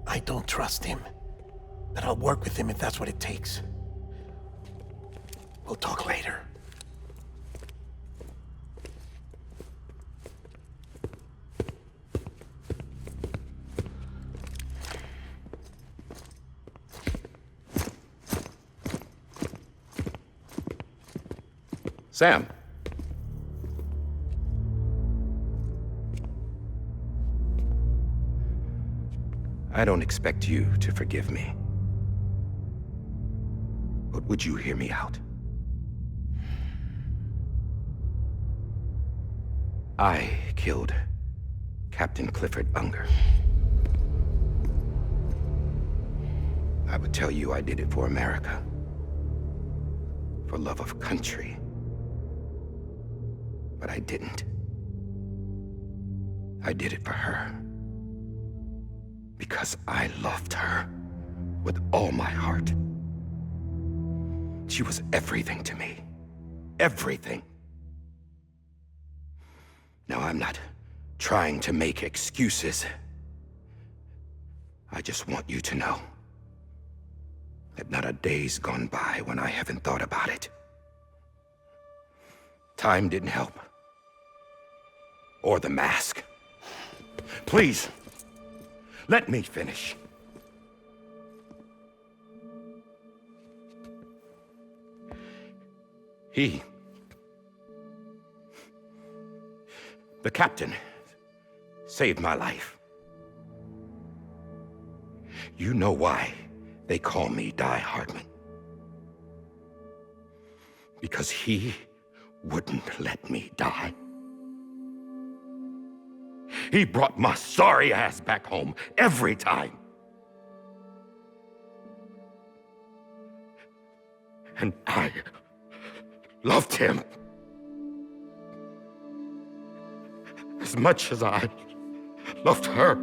I don't trust him, but I'll work with him if that's what it takes. We'll talk later. Sam. I don't expect you to forgive me. But would you hear me out? I killed Captain Clifford Unger. I would tell you I did it for America. For love of country. But I didn't. I did it for her. Because I loved her with all my heart. She was everything to me. Everything. Now, I'm not trying to make excuses. I just want you to know that not a day's gone by when I haven't thought about it. Time didn't help. Or the mask. Please, let me finish. The captain, saved my life. You know why they call me DIE-HARDMAN. Because he wouldn't let me die. He brought my sorry ass back home every time. And I loved him as much as I loved her.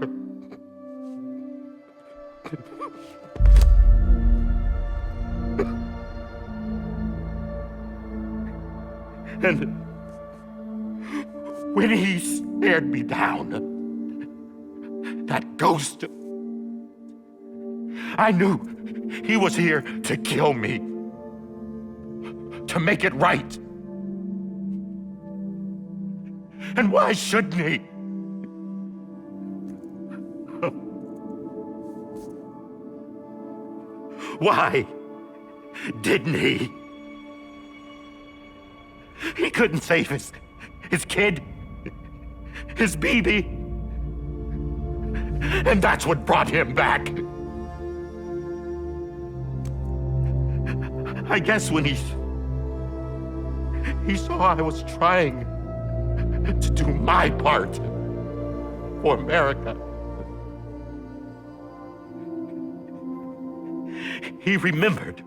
And when he stared me down, that ghost, I knew he was here to kill me, to make it right. And why shouldn't he? Why didn't he? He couldn't save his kid, his baby. And that's what brought him back. I guess when he saw I was trying to do my part for America, he remembered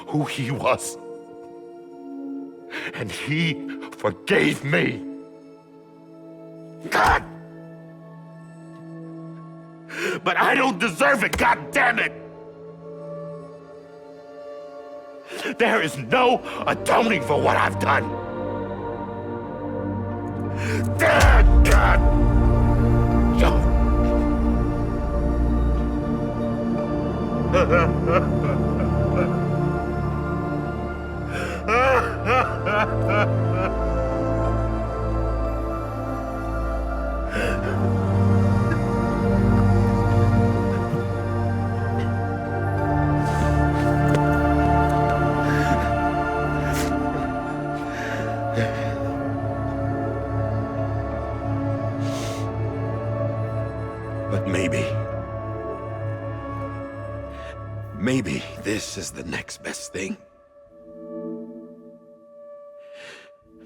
who he was. And he forgave me. God! But I don't deserve it, God damn it! There is no atoning for what I've done. God! But maybe this is the next best thing.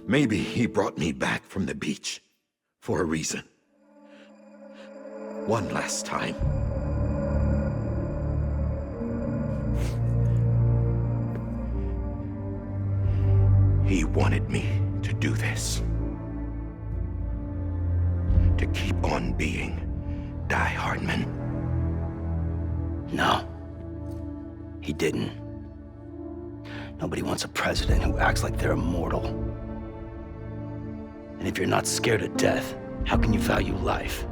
Maybe he brought me back from the beach for a reason. One last time. He wanted me to do this. to keep on being Die-HARDMAN? No. He didn't. Nobody wants a president who acts like they're immortal. And if you're not scared of death, how can you value life?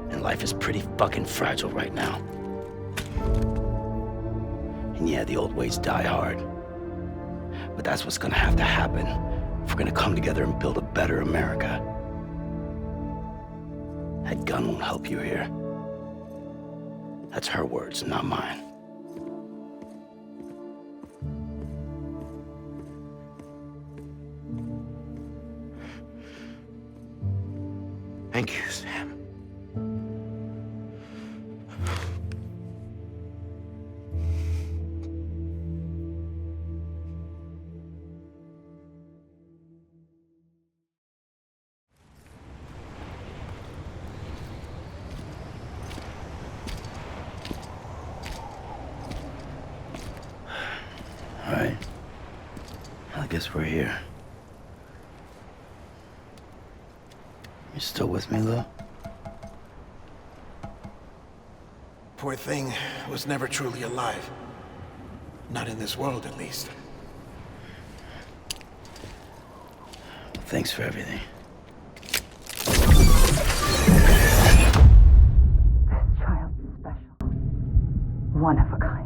And life is pretty fucking fragile right now. And yeah, the old ways die hard. But that's what's gonna have to happen if we're gonna come together and build a better America. That gun won't help you here. That's her words, not mine. Thank you, Sam. All right. I guess we're here. You still with me, Lou? Poor thing was never truly alive. Not in this world, at least. Thanks for everything. This child's special. One of a kind.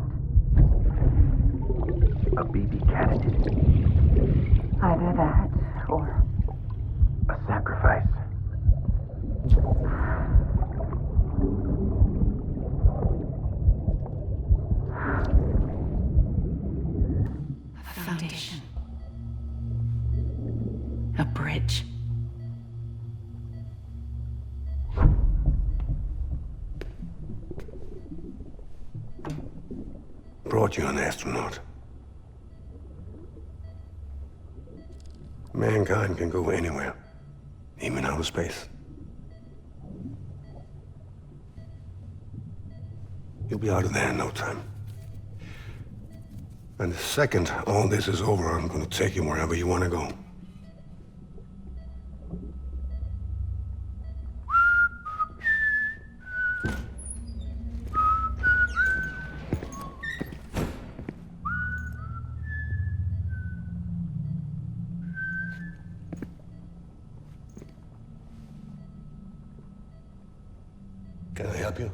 A BB candidate. Either that, or A sacrifice. A foundation. A bridge. Brought you an astronaut. Mankind can go anywhere, even outer space. You'll be out of there in no time. And the second all this is over, I'm gonna take you wherever you want to go. Can I help you?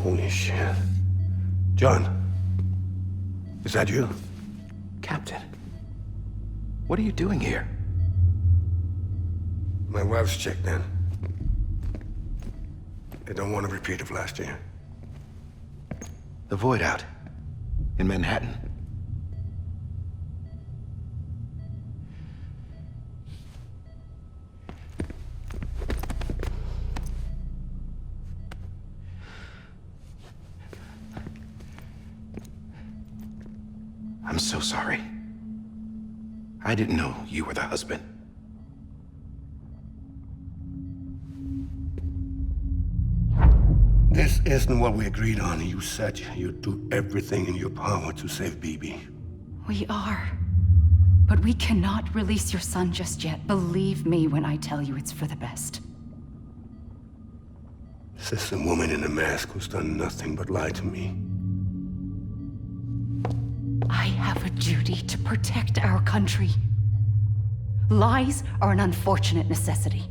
Holy shit. John, is that you? Captain, what are you doing here? My wife's checked in. They don't want a repeat of last year. The Void Out in Manhattan. I'm so sorry. I didn't know you were the husband. This isn't what we agreed on. You said you'd do everything in your power to save BB. We are. But we cannot release your son just yet. Believe me when I tell you it's for the best. This is a woman in a mask who's done nothing but lie to me. I have a duty to protect our country. Lies are an unfortunate necessity.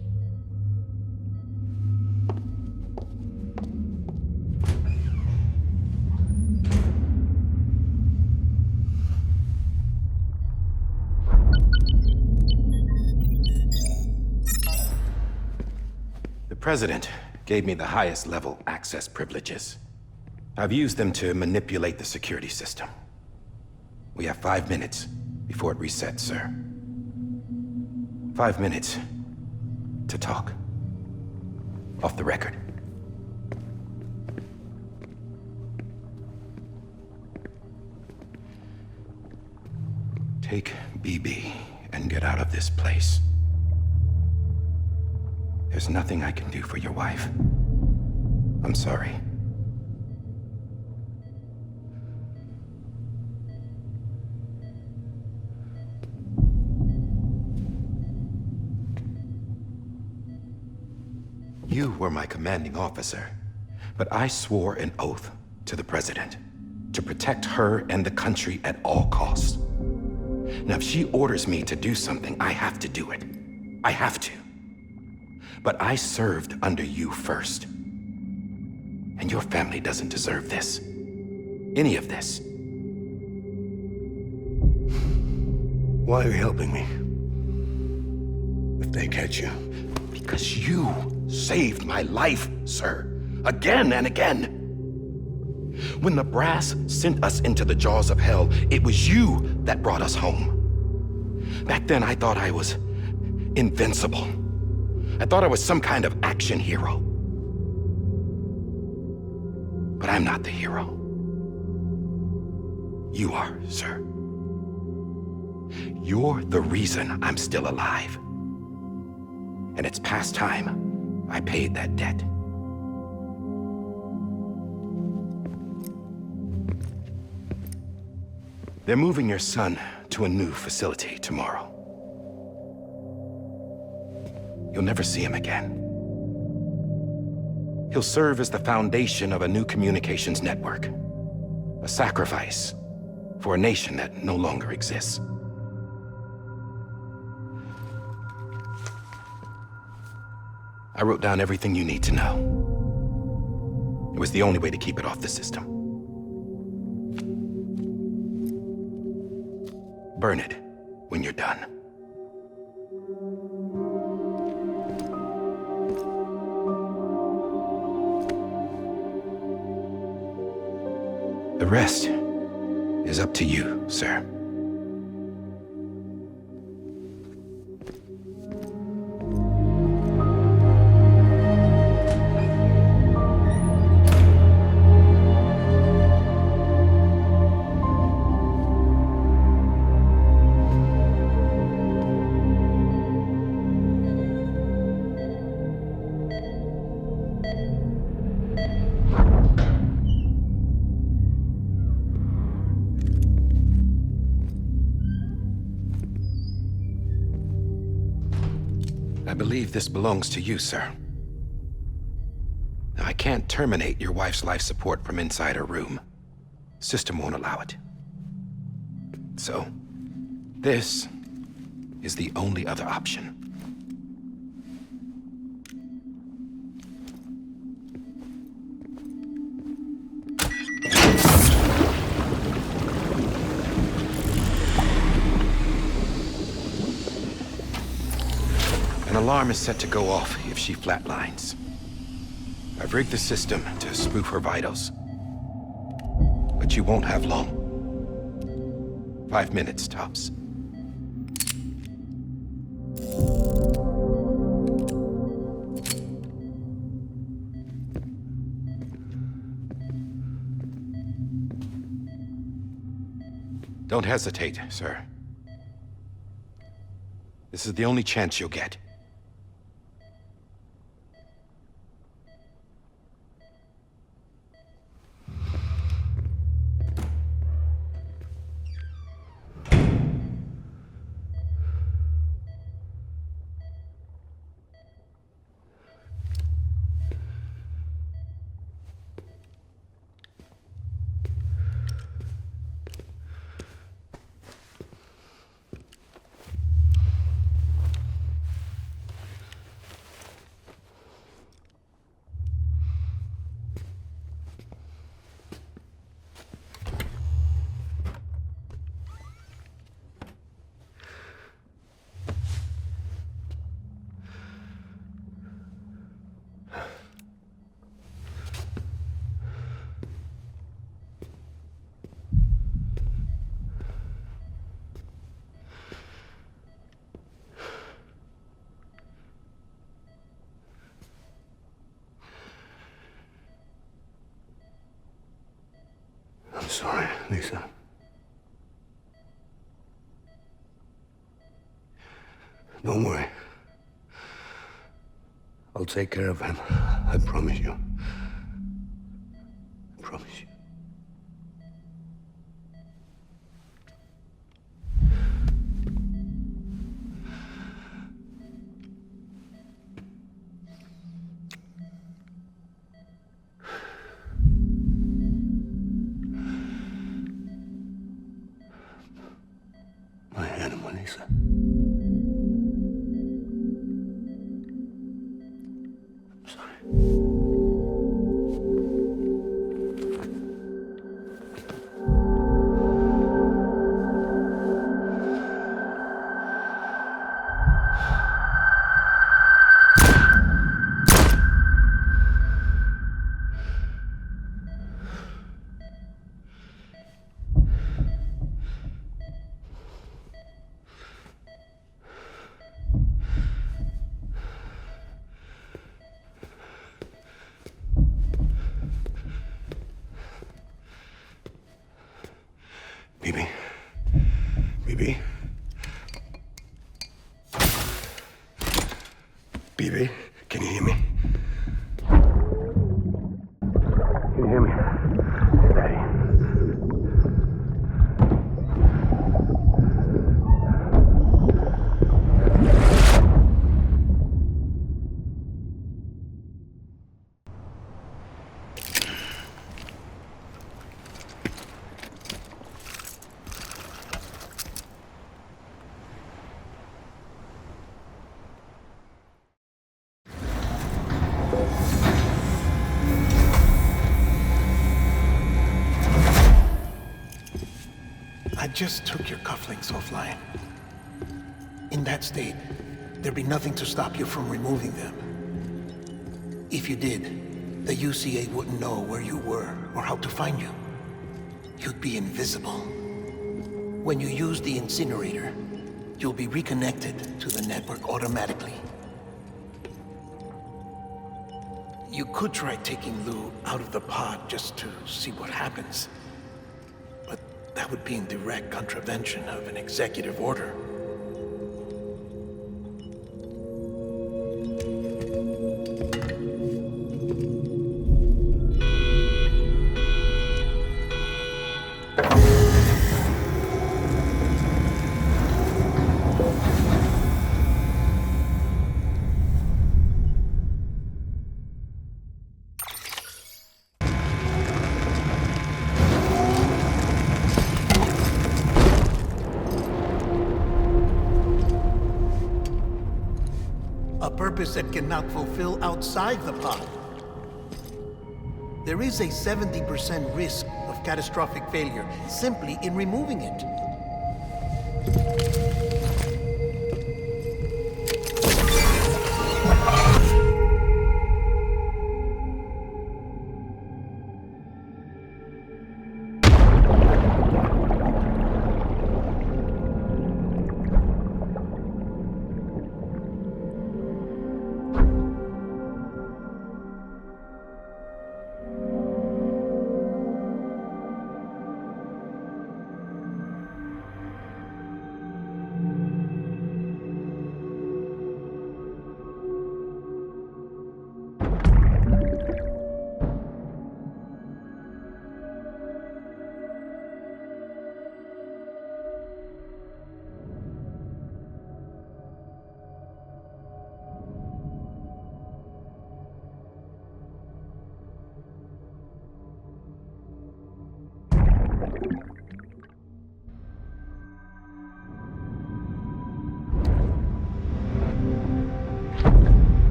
The President gave me the highest level access privileges. I've used them to manipulate the security system. We have 5 minutes before it resets, sir. 5 minutes to talk. Off the record. Take BB and get out of this place. There's nothing I can do for your wife. I'm sorry. were my commanding officer, but I swore an oath to the President to protect her and the country at all costs. Now, if she orders me to do something, I have to do it. I have to. But I served under you first. And your family doesn't deserve this. Any of this. Why are you helping me? If they catch you. Because you saved my life, sir. Again and again. When the brass sent us into the jaws of hell, it was you that brought us home. Back then, I thought I was invincible. I thought I was some kind of action hero. But I'm not the hero. You are, sir. You're the reason I'm still alive. And it's past time I paid that debt. They're moving your son to a new facility tomorrow. You'll never see him again. He'll serve as the foundation of a new communications network. A sacrifice for a nation that no longer exists. I wrote down everything you need to know. It was the only way to keep it off the system. Burn it when you're done. The rest is up to you, sir. I believe this belongs to you, sir. Now, I can't terminate your wife's life support from inside her room. System won't allow it. So, this is the only other option. An alarm is set to go off if she flatlines. I've rigged the system to spoof her vitals. But you won't have long. 5 minutes, tops. Don't hesitate, sir. This is the only chance you'll get. I'm sorry, Lisa. Don't worry. I'll take care of him. I promise you. I promise you. Lisa. I'm sorry. BB? BB? BB? Can you hear me? Can you hear me? Steady. I just took your cufflinks offline. In that state, there'd be nothing to stop you from removing them. If you did, the UCA wouldn't know where you were or how to find you. You'd be invisible. When you use the incinerator, you'll be reconnected to the network automatically. You could try taking Lou out of the pod just to see what happens. But that would be in direct contravention of an executive order. A purpose that cannot fulfill outside the pod. There is a 70% risk of catastrophic failure simply in removing it.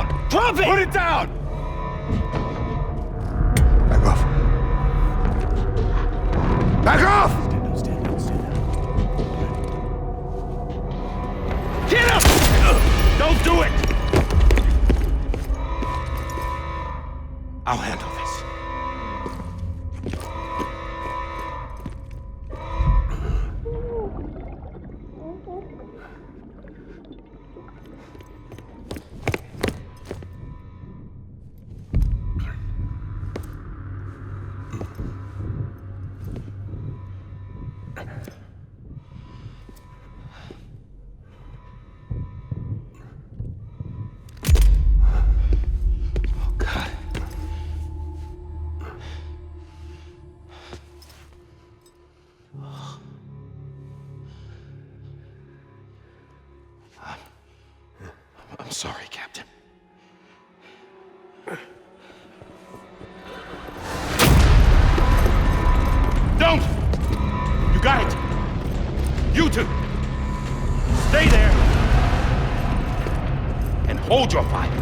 down! Drop it! Put it down! Back off. Back off! Stand down. Get up! Don't do it! I'll handle this. I'm sorry, Captain. Don't! You got it! You two! Stay there! And hold your fire!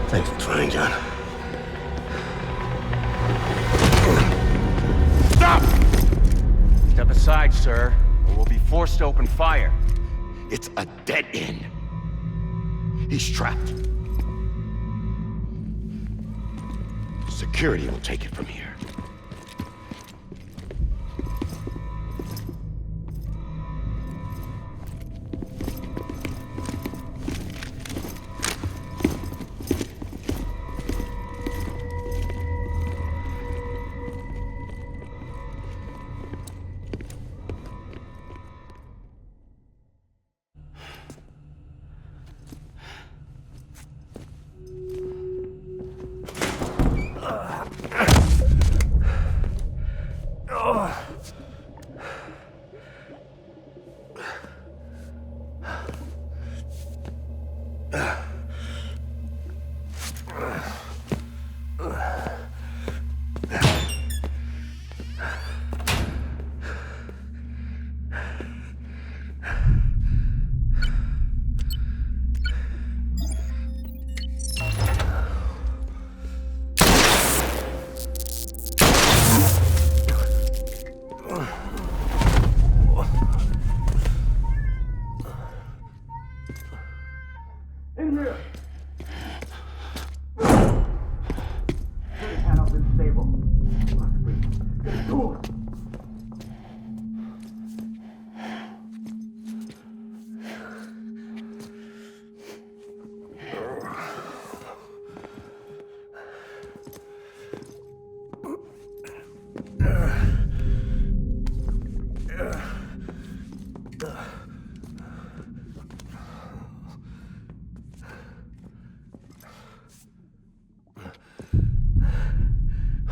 Thanks for trying, John. Stop! Step aside, sir, or we'll be forced to open fire. It's a dead end. He's trapped. Security will take it from here.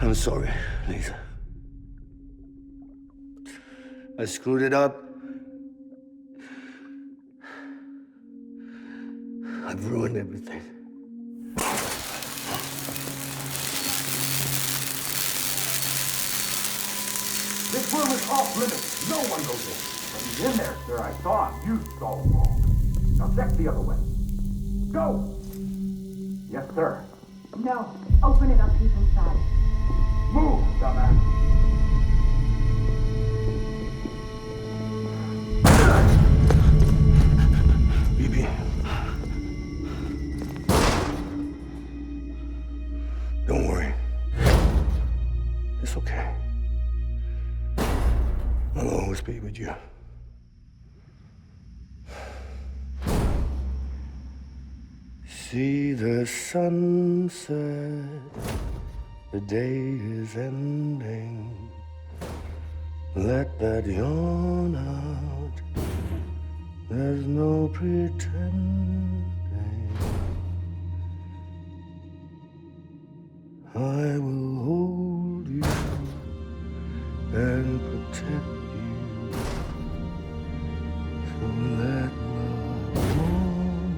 I'm sorry, Lisa. I screwed it up. I've ruined everything. This room is off limits. No one goes in. But he's in there, sir. I saw him. You saw him wrong. Now check the other way. Go! Yes, sir. No. Open it up. He's inside. Move, dumbass. BB. Don't worry. It's okay. I'll always be with you. See the sunset, the day is ending. Let that yawn out, there's no pretending. I will hold you and protect you. So let love warm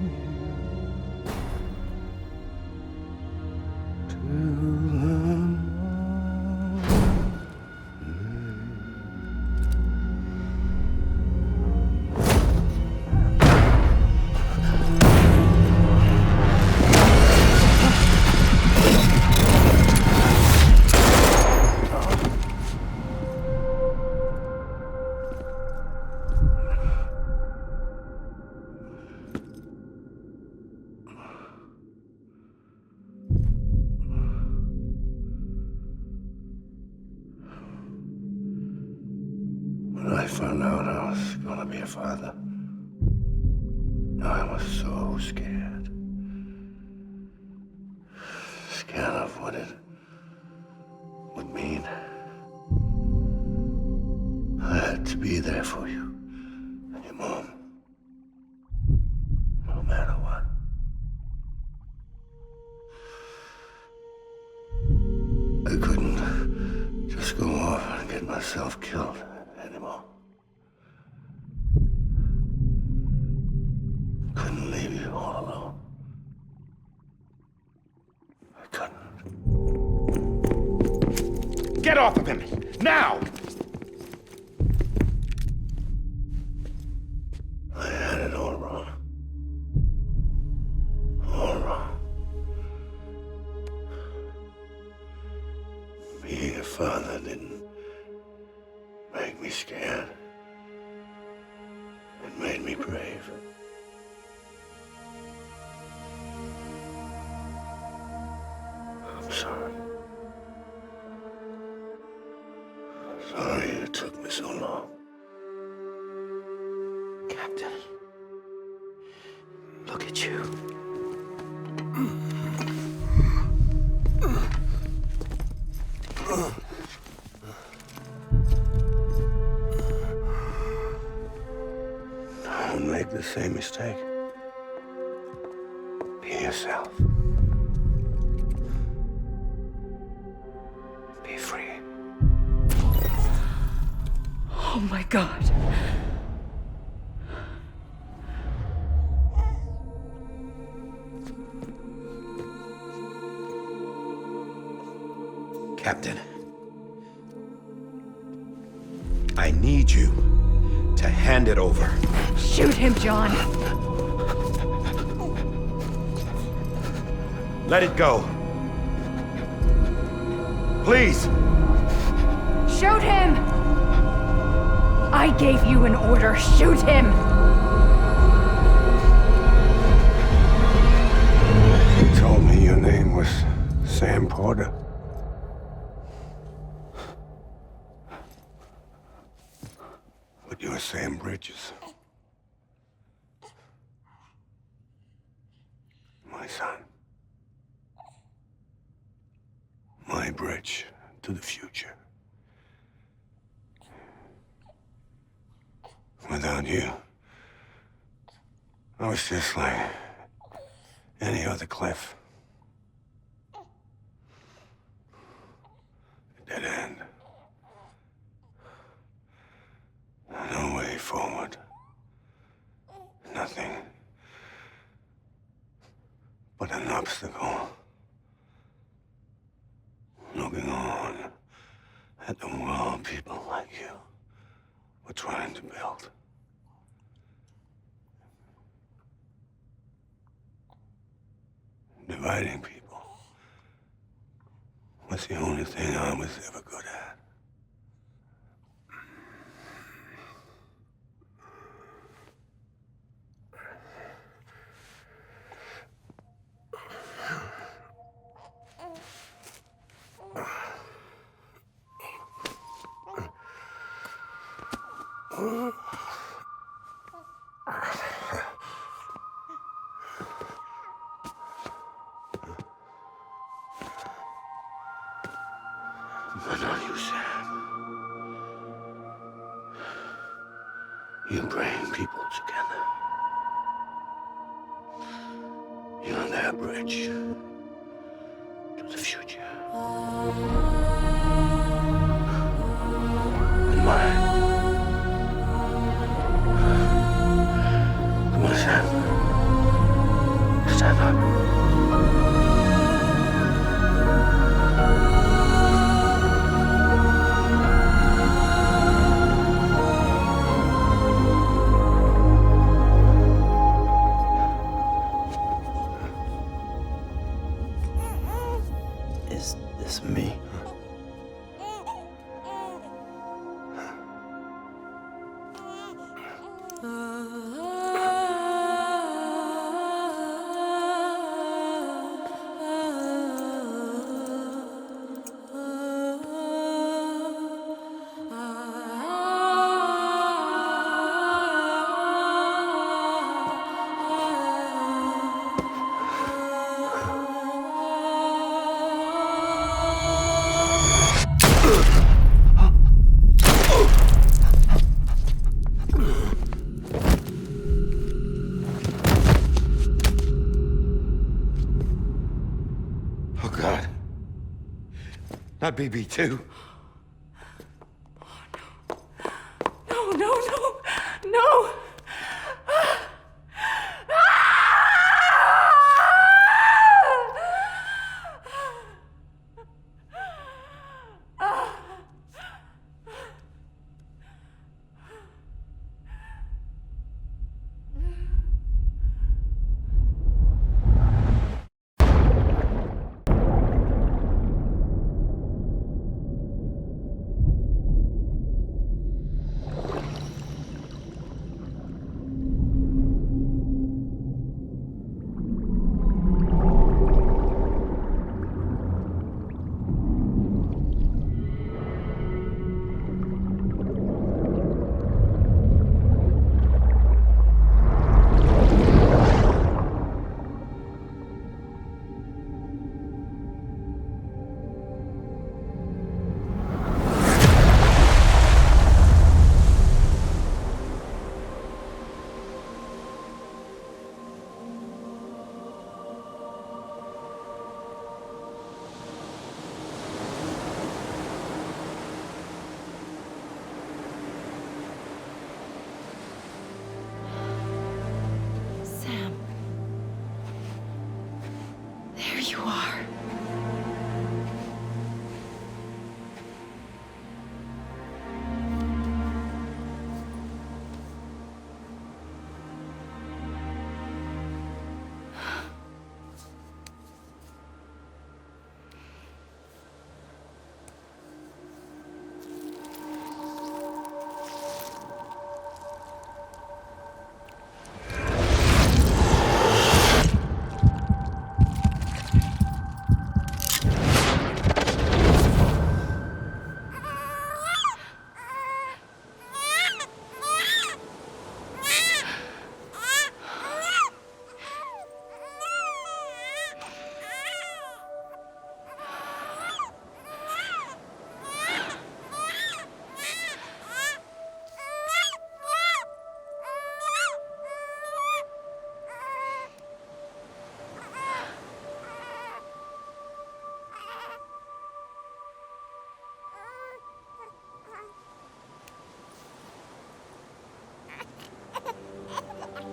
I found out I was gonna be a father, I was so scared. Scared of what it would mean. I had to be there for you and your mom, no matter what. I couldn't just go off and get myself killed anymore. Couldn't leave you all alone. I couldn't. Get off of him! Now! I had it all wrong. All wrong. Being a father didn't make me scared. It made me brave. I'm sorry. Sorry it took me so long. Captain, look at you. Don't make the same mistake. Be yourself. Be free. Oh my God. Captain, I need you to hand it over. Shoot him, John. Let it go. Please. Shoot him! I gave you an order. Shoot him! You told me your name was Sam Porter. But you're Sam Bridges. My son. My bridge to the future. Without you, I was just like any other Cliff. A dead end. No way forward. Nothing but an obstacle. Looking on at the world people like you were trying to build. Dividing people was the only thing I was ever good at. But not you, Sam. You bring people together. You're their bridge to the future. And mine. Come on, Sam. Stand up. Is this me? My BB too. No, no, no, no!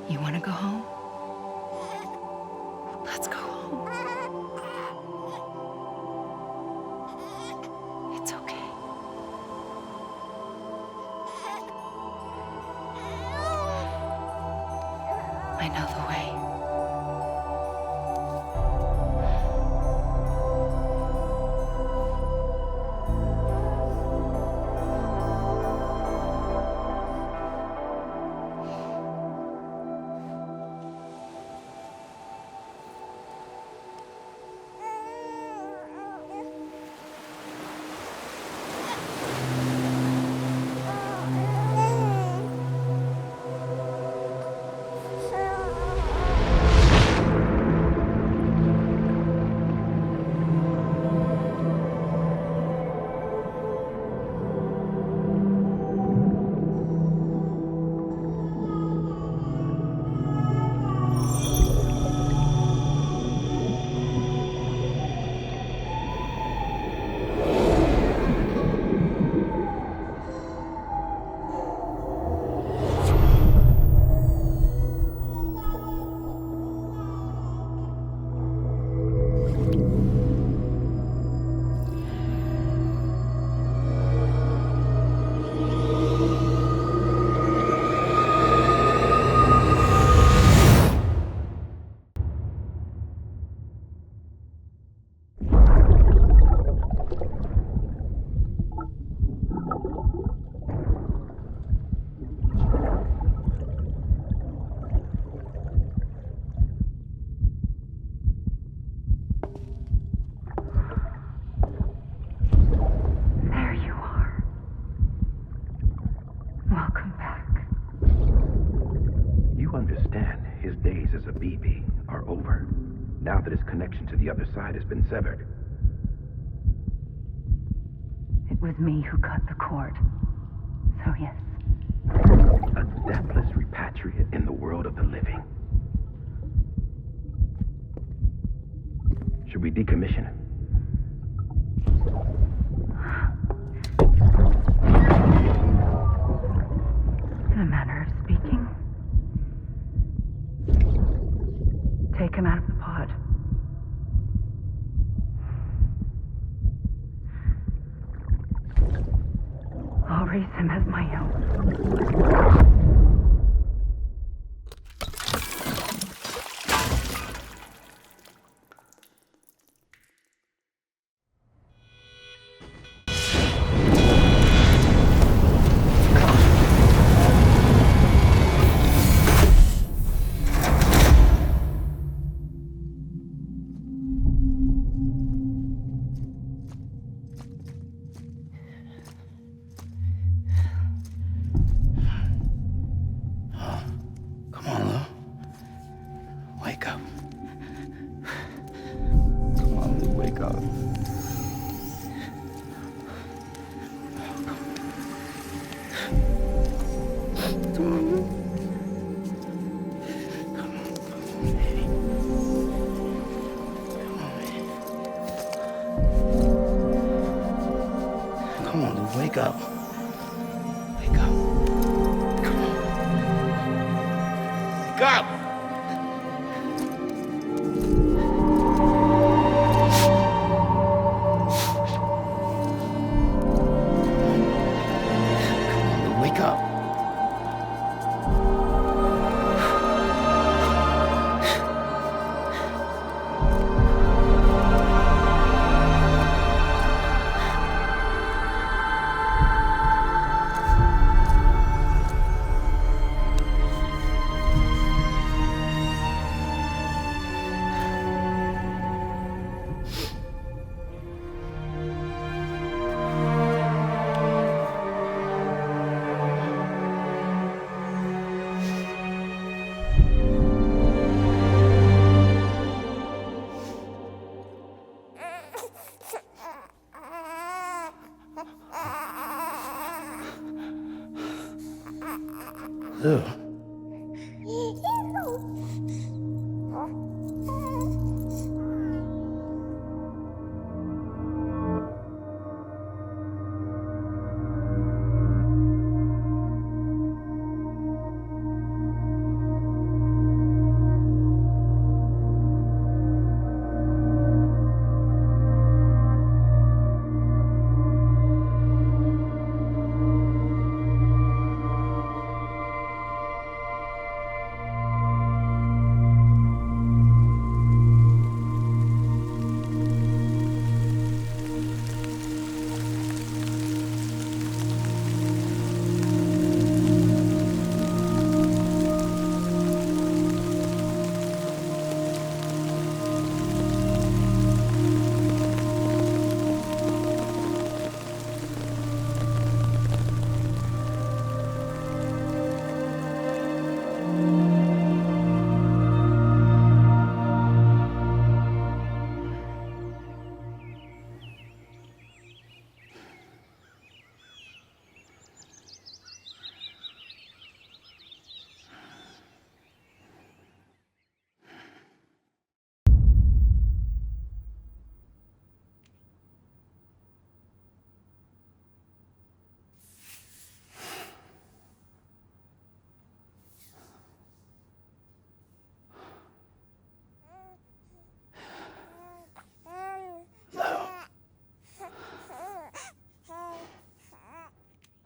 You want to go home? Let's go home. It's okay. I know the way. Now that his connection to the other side has been severed. It was me who cut the cord. So yes. A deathless repatriate in the world of the living. Should we decommission him? I'll raise him as my own. Come on, Lou. Wake up. Come on, Lou, wake up. Come on, Lou. Come on, baby. Come on, Lou, wake up. Wake up. Come on. Wake up! Wake up. Lou.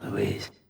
Louise.